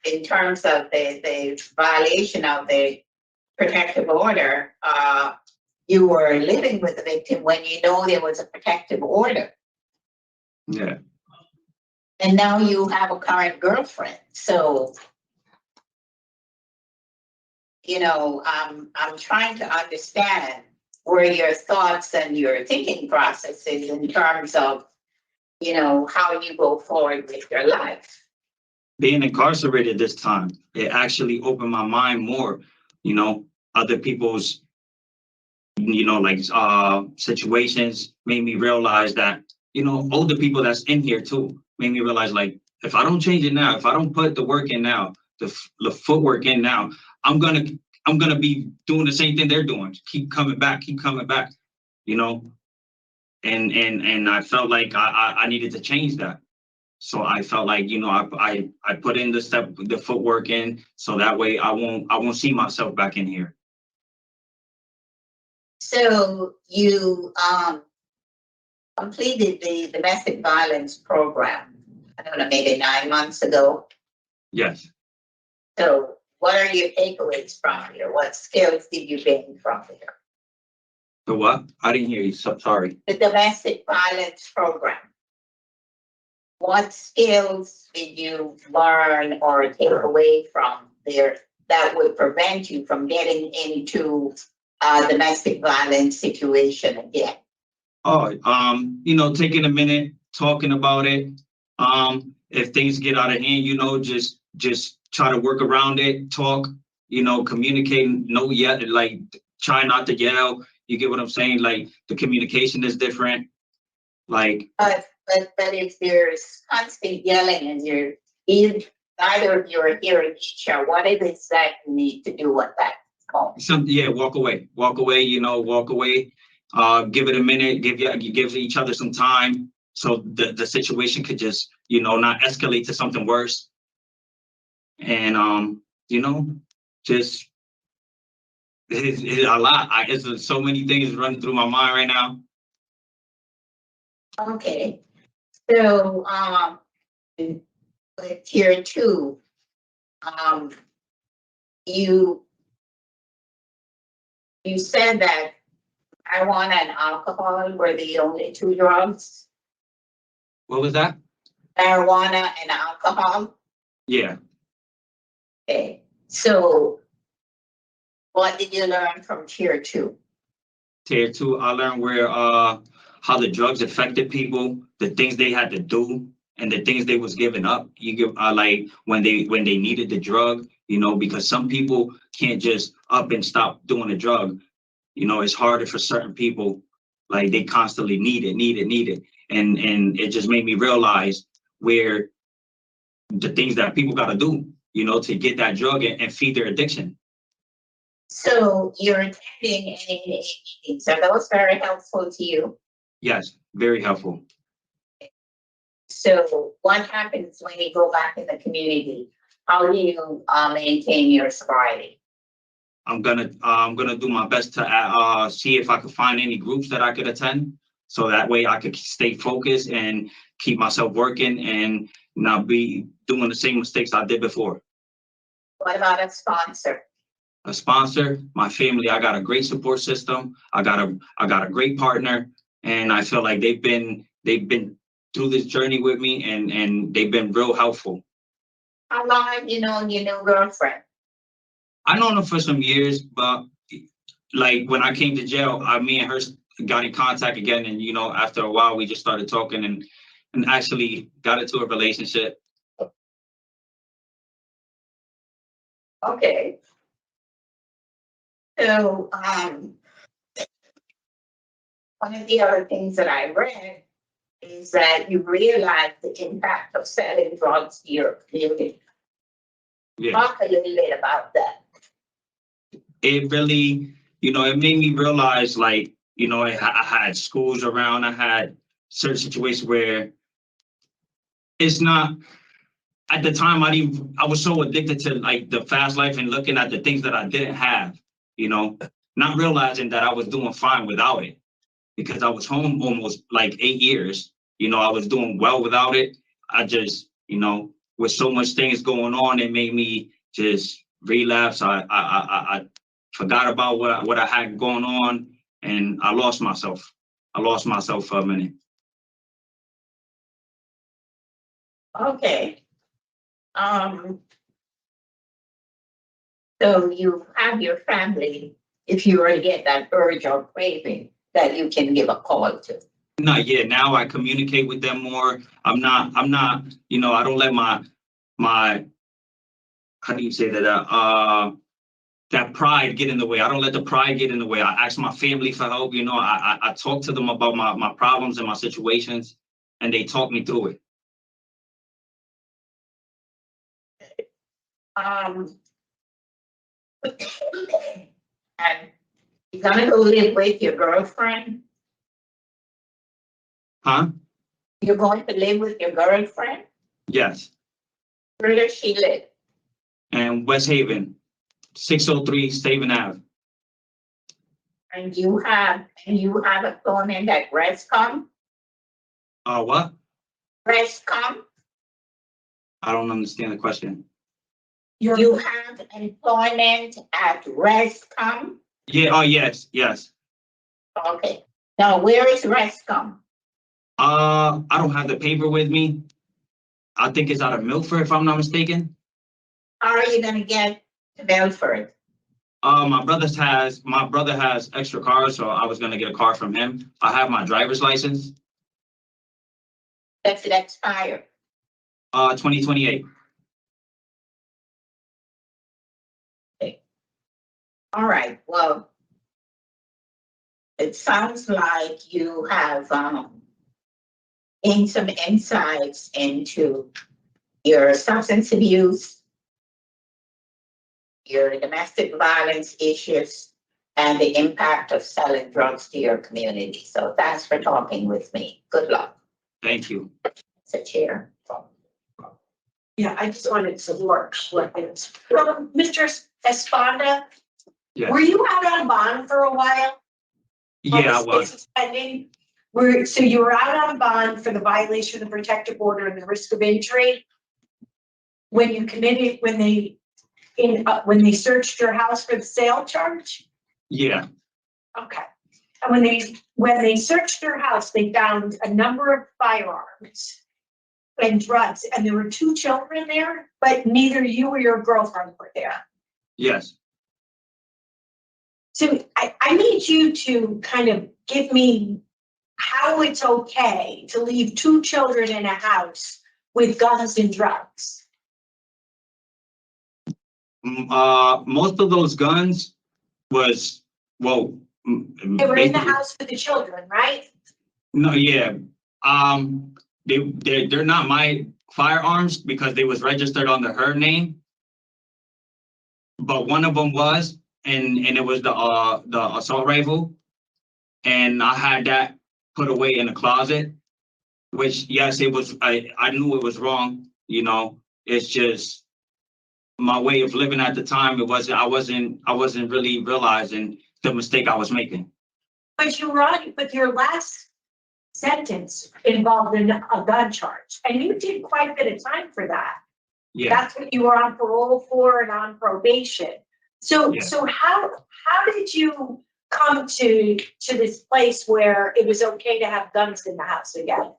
in terms of the violation of the protective order, you were living with the victim when you know there was a protective order. Yeah. And now you have a current girlfriend. So, I'm trying to understand where your thoughts and your thinking process is in terms of, how you go forward with your life. Being incarcerated this time, it actually opened my mind more, other people's, situations made me realize that, older people that's in here too, made me realize, like, if I don't change it now, if I don't put the work in now, the footwork in now, I'm gonna be doing the same thing they're doing. Keep coming back, and I felt like I needed to change that. So I felt like, I put in the footwork in, so that way I won't see myself back in here. So you completed the domestic violence program, I don't know, maybe 9 months ago. Yes. So what are your takeaways from here? What skills did you gain from here? The what? I didn't hear you. So sorry. The domestic violence program. What skills did you learn or take away from there that would prevent you from getting into a domestic violence situation again? Oh, taking a minute, talking about it. If things get out of hand, just try to work around it, talk, communicate, try not to yell. You get what I'm saying? Like, the communication is different. Like, But if there's constant yelling and neither of you are hearing each other, what is it that you need to do at that moment? walk away, walk away. Give it a minute, give each other some time, so the situation could just, not escalate to something worse. And just it's a lot. It's so many things running through my mind right now. Okay, so with tier 2, you said that marijuana and alcohol were the only 2 drugs. What was that? Marijuana and alcohol. Yeah. Okay, so what did you learn from tier 2? Tier 2, I learned where how the drugs affected people, the things they had to do, and the things they was giving up. You give like when they needed the drug, because some people can't just up and stop doing the drug. It's harder for certain people. Like, they constantly need it, and it just made me realize where the things that people got to do, to get that drug and feed their addiction. So you're attending any meetings. Are those very helpful to you? Yes, very helpful. So what happens when you go back in the community? How do you maintain your sobriety? I'm gonna do my best to see if I could find any groups that I could attend, so that way I could stay focused and keep myself working and not be doing the same mistakes I did before. What about a sponsor? A sponsor, my family. I got a great support system. I got a great partner, and I feel like they've been through this journey with me, and they've been real helpful. How long have you known your new girlfriend? I known her for some years, but like when I came to jail, me and her got in contact again, and after a while we just started talking and actually got into a relationship. Okay. So one of the other things that I read is that you realize the impact of selling drugs to your community. Yeah. Talk a little bit about that. It really, it made me realize, like, I had schools around. I had certain situations where it's not. At the time, I was so addicted to, like, the fast life and looking at the things that I didn't have, not realizing that I was doing fine without it. because I was home almost like 8 years. You know, I was doing well without it. I just, you know, with so much things going on, it made me just relapse. I forgot about what I had going on, and I lost myself. I lost myself for a minute. Okay. So you have your family, if you were to get that urge or craving, that you can give a call to. Not yet. Now I communicate with them more. I'm not, you know, I don't let my, how do you say that? That pride get in the way. I don't let the pride get in the way. I ask my family for help. You know, I talk to them about my problems and my situations, and they talk me through it. And you're gonna go live with your girlfriend? Huh? You're going to live with your girlfriend? Yes. Where does she live? And West Haven, 603 Staven Ave. And you have employment at Rescom? What? Rescom? I don't understand the question. You have employment at Rescom? Yeah. Oh, yes. Yes. Okay. Now, where is Rescom? I don't have the paper with me. I think it's out of Milford, if I'm not mistaken. How are you gonna get to Belford? My brother has extra cars, so I was gonna get a car from him. I have my driver's license. Does it expire? 2028. All right, well, it sounds like you have gained some insights into your substance abuse, your domestic violence issues, and the impact of selling drugs to your community. So thanks for talking with me. Good luck. Thank you. Mr. Chair. Yeah, I just wanted some work with it. Mr. Espada, Yes. were you out on bond for a while? Yeah, I was. Suspending? So you were out on bond for the violation of the protective order and the risk of injury? When they searched your house for the sale charge? Yeah. Okay. And when they searched your house, they found a number of firearms and drugs, and there were 2 children there, but neither you or your girlfriend were there. Yes. So I need you to kind of give me how it's okay to leave 2 children in a house with guns and drugs. Most of those guns was, well, They were in the basically- house with the children, right? No, yeah. They're not my firearms because they was registered under her name. But one of them was, and it was the assault rifle. And I had that put away in the closet, which yes, it was, I knew it was wrong, you know. It's just my way of living at the time. I wasn't really realizing the mistake I was making. But but your last sentence involved a gun charge, and you did quite a bit of time for that. Yeah. That's what you were on parole for and on probation. So, Yeah. so how did you come to this place where it was okay to have guns in the house again?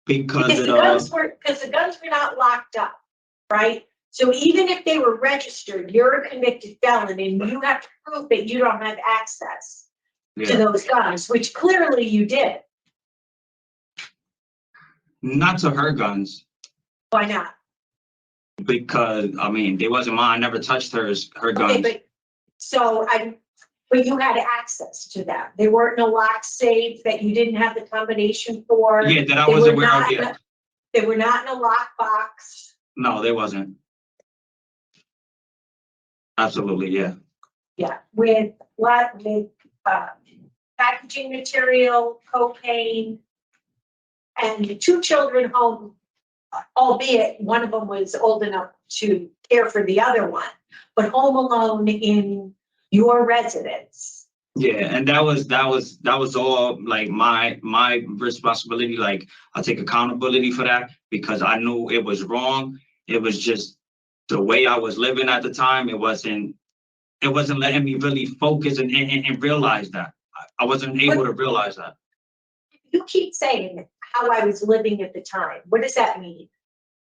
Because the guns were not locked up, right? So even if they were registered, you're a convicted felon, and you have to prove that you don't have access to those guns, which clearly you did. Not to her guns. Why not? Because I mean, they wasn't mine. I never touched her guns. Okay, but you had access to them. They weren't in a lock safe that you didn't have the combination for. Yeah, that I was aware of. Yeah. They were not in a lockbox. No, they wasn't. Absolutely, yeah. Yeah, with packaging material, cocaine, and the 2 children home, albeit one of them was old enough to care for the other one, but home alone in your residence. Yeah, and that was all like my responsibility. Like I take accountability for that because I knew it was wrong. It was just the way I was living at the time. It wasn't letting me really focus and realize that. I wasn't able to realize that. You keep saying how I was living at the time. What does that mean?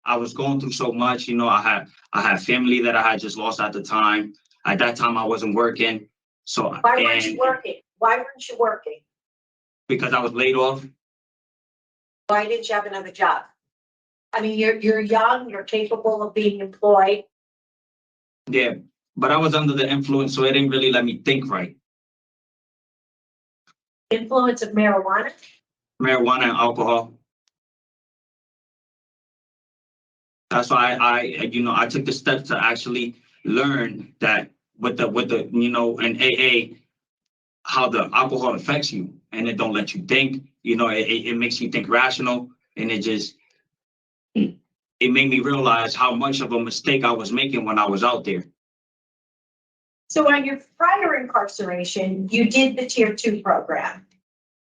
I was going through so much, I had family that I had just lost at the time. At that time I wasn't working. So Why weren't you and working? Why weren't you working? because I was laid off. Why didn't you have another job? I mean, you're young, you're capable of being employed. Yeah, but I was under the influence, so it didn't really let me think right. Influence of marijuana. Marijuana and alcohol. That's why I took the steps to actually learn that with the in AA, how the alcohol affects you, and it don't let you think. It makes you think rational, and it made me realize how much of a mistake I was making when I was out there. So on your prior incarceration, you did the tier 2 program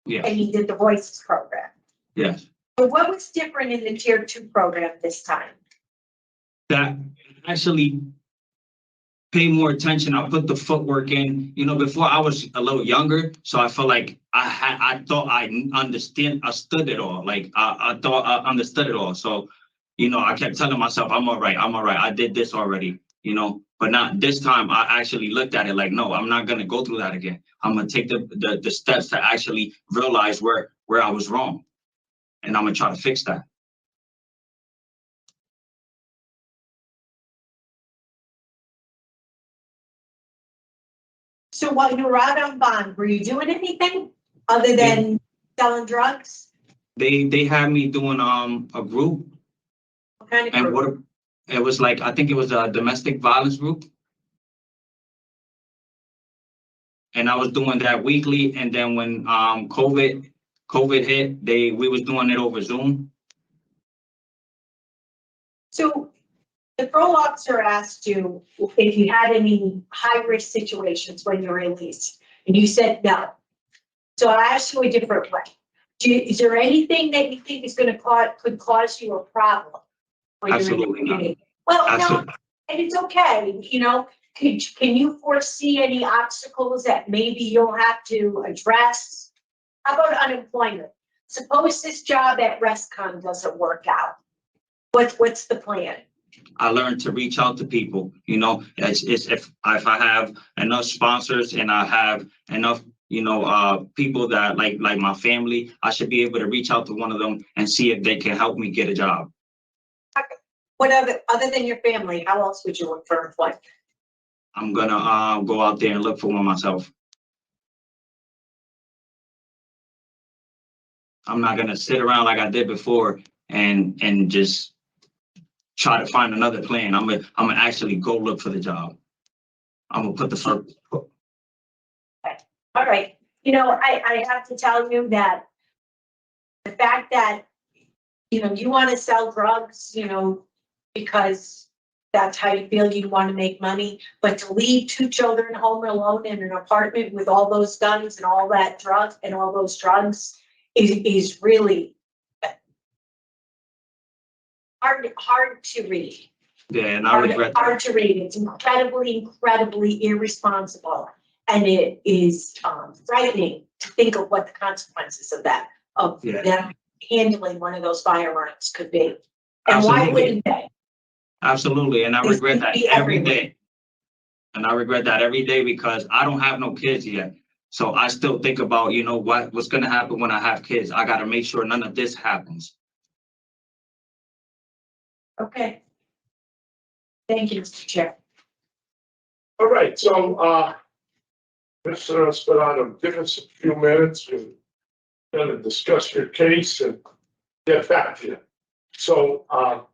Yes, and you did the voices program. yes. So what was different in the tier 2 program this time? That actually pay more attention. I put the footwork in. Before I was a little younger, so I felt like I thought I understood it all. Like I thought I understood it all. So, I kept telling myself, I'm all right. I did this already, but not this time. I actually looked at it like, no, I'm not going to go through that again. I'm going to take the steps to actually realize where I was wrong. And I'm going to try to fix that. So while you were out on bond, were you doing anything other than selling drugs? They had me doing a group. What kind of And group? it was like, I think it was a domestic violence group. And I was doing that weekly. And then when COVID hit, we was doing it over Zoom. So the parole officer asked you if you had any high-risk situations when you were released, and you said no. So I asked you a different way. Is there anything that you think is could cause you a problem? when you're in the Absolutely not. community? Well, no, Absolutely. and it's okay, can you foresee any obstacles that maybe you'll have to address? How about unemployment? Suppose this job at Rescon doesn't work out. What's the plan? I learned to reach out to people. It's if I have enough sponsors and I have enough people that like my family, I should be able to reach out to one of them and see if they can help me get a job. What other than your family, how else would you look for employment? I'm gonna go out there and look for one myself. I'm not gonna sit around like I did before and just try to find another plan. I'm gonna actually go look for the job. I'm gonna put the first. All right, I have to tell you that the fact that, you want to sell drugs, because that's how you feel you want to make money, but to leave 2 children home alone in an apartment with all those guns and all that drugs and all those drugs is really hard to read. Yeah, and I regret that. Hard to read. It's incredibly irresponsible. And it is frightening to think of what the consequences of that, of Yeah. them handling one of those firearms could be. And why Absolutely. wouldn't they? Absolutely, and I They regret should that be every everywhere. day. And I regret that every day because I don't have no kids yet. So I still think about, what's gonna happen when I have kids. I gotta make sure none of this happens. Okay. Thank you, Mr. Chair. All right, so, Mr. Esperanto, give us a few minutes and kind of discuss your case and get back to you. So, on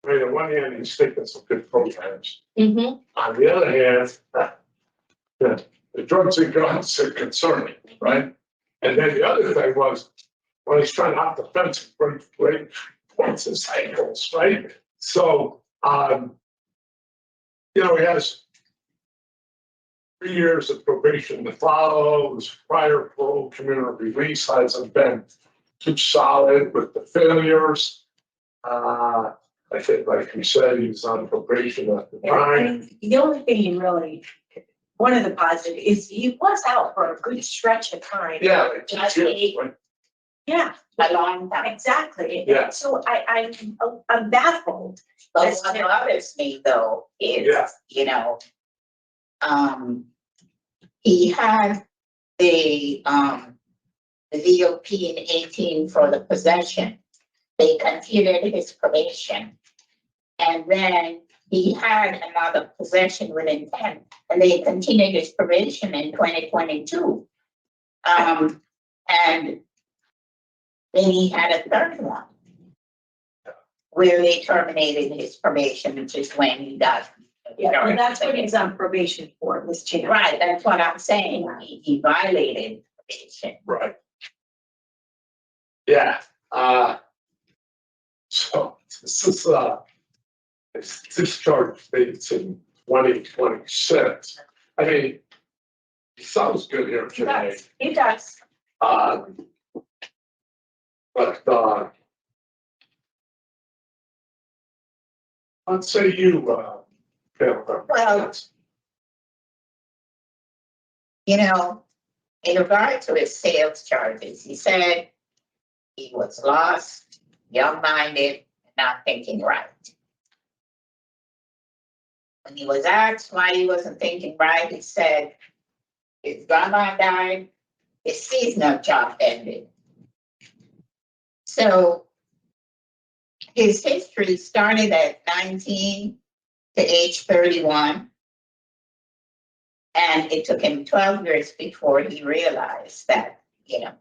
one hand, he's thinking some good programs. Mm-hmm. On the other hand, the drugs and guns are concerning, right? And then the other thing was, when he's trying to hop the fence, break points his ankles, right? So, he has 3 years of probation to follow. His prior parole community release hasn't been too solid with the failures. I think, like you said, he was on probation at the Yeah, I time. mean, the only thing he really, one of the positive is he was out for a good stretch of time. Yeah, like 2 Just years, he- like, Yeah, A long time. exactly. Yeah. So I'm baffled. But That's what fair. bothers me though is, Yeah. you know, he had the VOP in 18 for the possession. They continued his probation. And then he had another possession with intent, and they continued his probation in 2022. And then he had a third one where they terminated his probation, which is when he got. Yeah, well, that's what he's on probation for, Ms. Chan. Right, that's what I'm saying. He violated probation. right. Yeah, so this is, it's discharge dates in 2026. I mean, it sounds good here He today. does, he does. But, let's say you, Pamela. Well- You know, in regard to his sales charges, he said he was lost, young-minded, not thinking right. When he was asked why he wasn't thinking right, he said his grandma died, his seasonal job ended. So his history started at 19 to age 31. And it took him 12 years before he realized that, you know,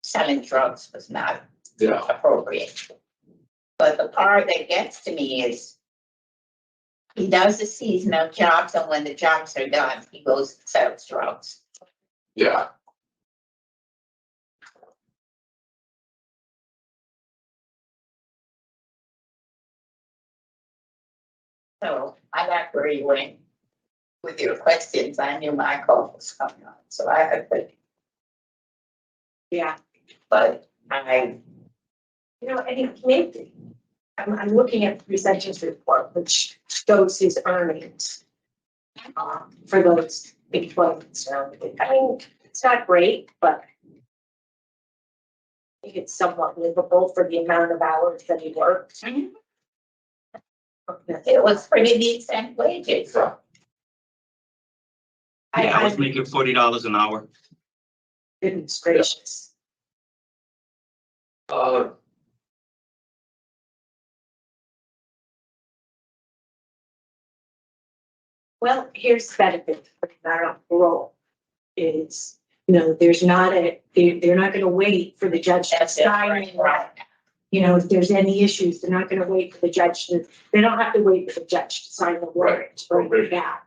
selling drugs was not Yeah, appropriate. But the part that gets to me is he does the seasonal jobs, and when the jobs are done, he goes and sells drugs. yeah. So I got where you went with your questions. I knew my call was coming on, so I had to, Yeah, but I, you know, and he maybe, I'm looking at the percentage report, which shows his earnings. For those employments, so, I mean, it's not great, but. I think it's somewhat livable for the amount of hours that he worked. it was pretty decent wages. Yeah. Yeah, I was I'm making $40 an hour. goodness gracious. Well, here's the benefit of not on parole. Is, you know, there's not they're not gonna wait for the judge to That's it, sign right, it. right. You know, if there's any issues, they're not gonna wait for the judge to, they don't have to wait for the judge to sign the warrant or Right. that.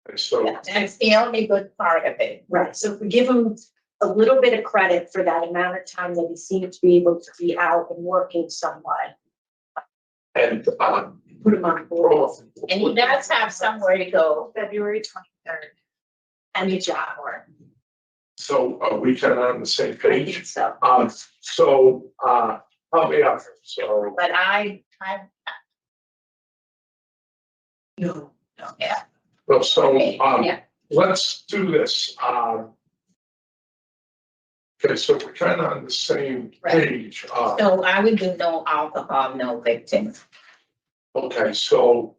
And so, That's the only good part of it. Right, so if we give him a little bit of credit for that amount of time that he seemed to be able to be out and working somewhat, and, put him on parole And he does have somewhere to go. February 23rd. and the job work. so are we kind of on the same I page? think so. So, help me out here, so, But I, No. yeah. well, so, Yeah. let's do this, okay, so we're kind of on the same Right. page, So I would do no alcohol, no victims. okay, so,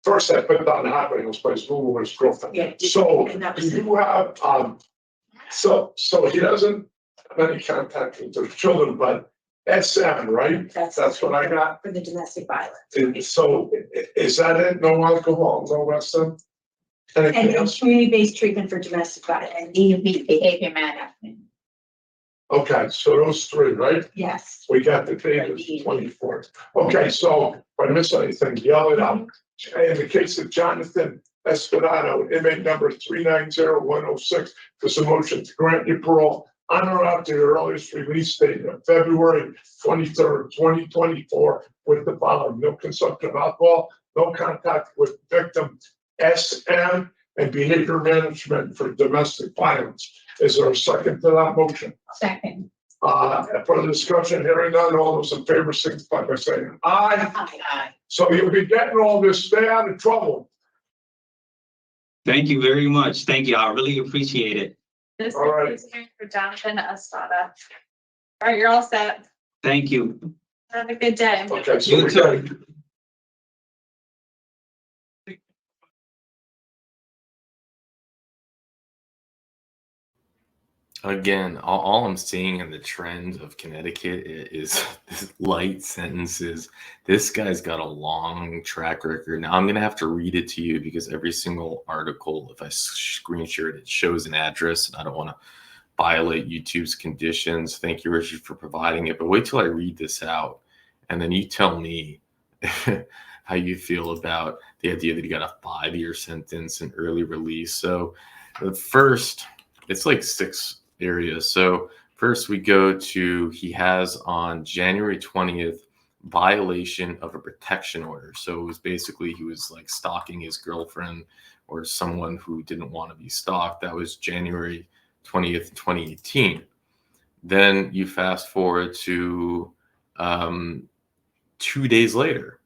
first I put down the highway, was by his Lou and his girlfriend. Yeah. So, And that do was it. you have, so he doesn't have any contact with their children, but SM, right? That's what I got. For the domestic violence. And so is that it? No alcohol, no SM? And Anything then else? community-based treatment for domestic violence. And DUB, behavior management. Okay, so those three, right? Yes. We got the date of 24th. Okay, so if I miss anything, yell it out. In the case of Jonathan Espinato, inmate number 390106, there's a motion to grant you parole on or after your earliest release date of February 23rd, 2024, with the following: no consumption of alcohol, no contact with victim SM, and behavior management for domestic violence. Is there a second to that motion? Second. For the discussion, hearing none, all those in favor signify by saying aye. Aye. So you'll be getting all this, stay out of trouble. Thank you very much. Thank you. I really appreciate it. This All right. concludes the hearing for Jonathan Estrada. All right, you're all set. Thank you. Have a good day. Okay, so You we too. got. Again, all I'm seeing in the trend of Connecticut is this light sentences. This guy's got a long track record. Now I'm going to have to read it to you because every single article, if I screen share it, it shows an address, and I don't want to violate YouTube's conditions. Thank you, Richard, for providing it. But wait till I read this out, and then you tell me how you feel about the idea that he got a 5-year sentence and early release. So the first, it's like 6 areas. So first we go to, he has on January 20th violation of a protection order. So it was basically, he was like stalking his girlfriend or someone who didn't want to be stalked. That was January 20th, 2018. Then you fast forward to 2 days later,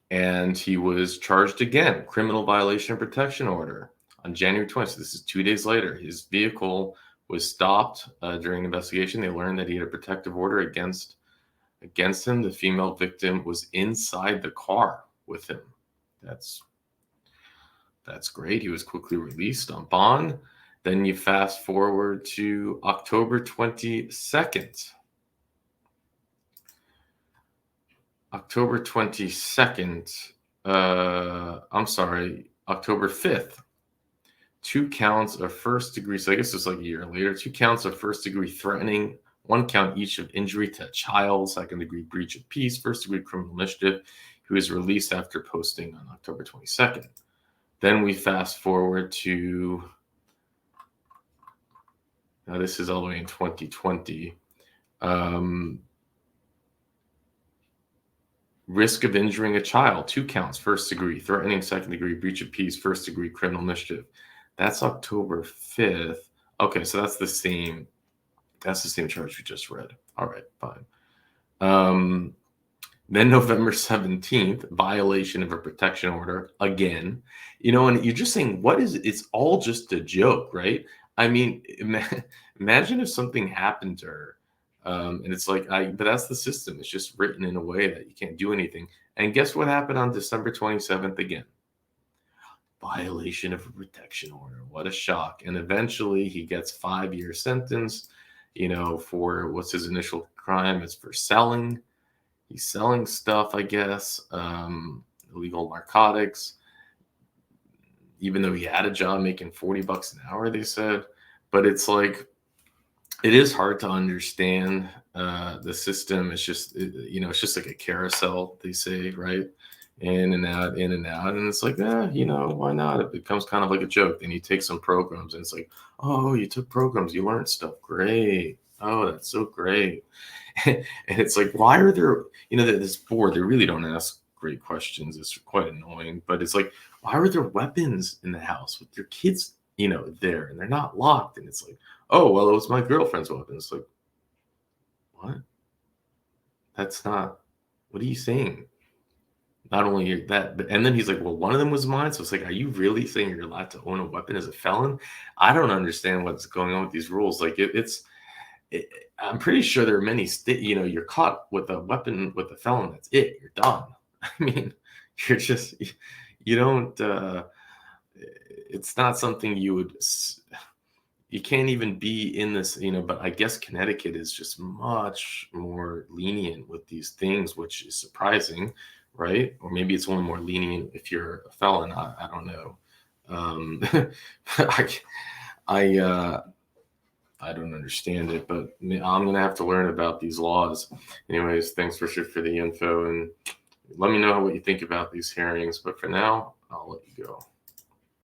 and he was charged again, criminal violation of protection order on January 20th. So this is 2 days later. His vehicle was stopped during an investigation. They learned that he had a protective order against him. The female victim was inside the car with him. That's great. He was quickly released on bond. Then you fast forward to October 22nd. October 22nd. October 5th. 2 counts of first degree. So I guess it's like a year later. 2 counts of first degree threatening. 1 count each of injury to a child. 2nd degree breach of peace. 1st degree criminal mischief. He was released after posting on October 22nd. Then we fast forward to, now this is all the way in 2020. Risk of injuring a child, 2 counts, 1st degree, threatening, 2nd degree, breach of peace, 1st degree, criminal mischief. That's October 5th. Okay, so that's the same charge we just read. All right, fine. Then November 17th, violation of a protection order again. And you're just saying, what is it? It's all just a joke, right? I mean, imagine if something happened to her. And it's like, but that's the system. It's just written in a way that you can't do anything. And guess what happened on December 27th again? Violation of a protection order. What a shock. And eventually he gets 5-year sentence, for what's his initial crime? It's for selling. He's selling stuff, I guess, illegal narcotics, even though he had a job making $40 an hour, they said. But it's like, it is hard to understand the system. It's just, it's just like a carousel, they say, right? In and out, in and out. And it's like, why not? It becomes kind of like a joke. Then you take some programs and it's like, oh, you took programs, you learned stuff. Great. Oh, that's so great. And it's like, why are there, this board, they really don't ask great questions. It's quite annoying, but it's like, why are there weapons in the house with your kids, there, and they're not locked? And it's like, oh, well, it was my girlfriend's weapon. It's like, what? That's not, what are you saying? Not only that, but, and then he's like, well, one of them was mine. So it's like, are you really saying you're allowed to own a weapon as a felon? I don't understand what's going on with these rules. Like I'm pretty sure there are many you're caught with a weapon with a felon. That's it. You're done. I mean, you're just, you don't, it's not something you can't even be in this, but I guess Connecticut is just much more lenient with these things, which is surprising, right? Or maybe it's only more lenient if you're a felon. I don't know. I don't understand it, but I'm going to have to learn about these laws. Anyways, thanks for the info, and let me know what you think about these hearings. But for now, I'll let you go.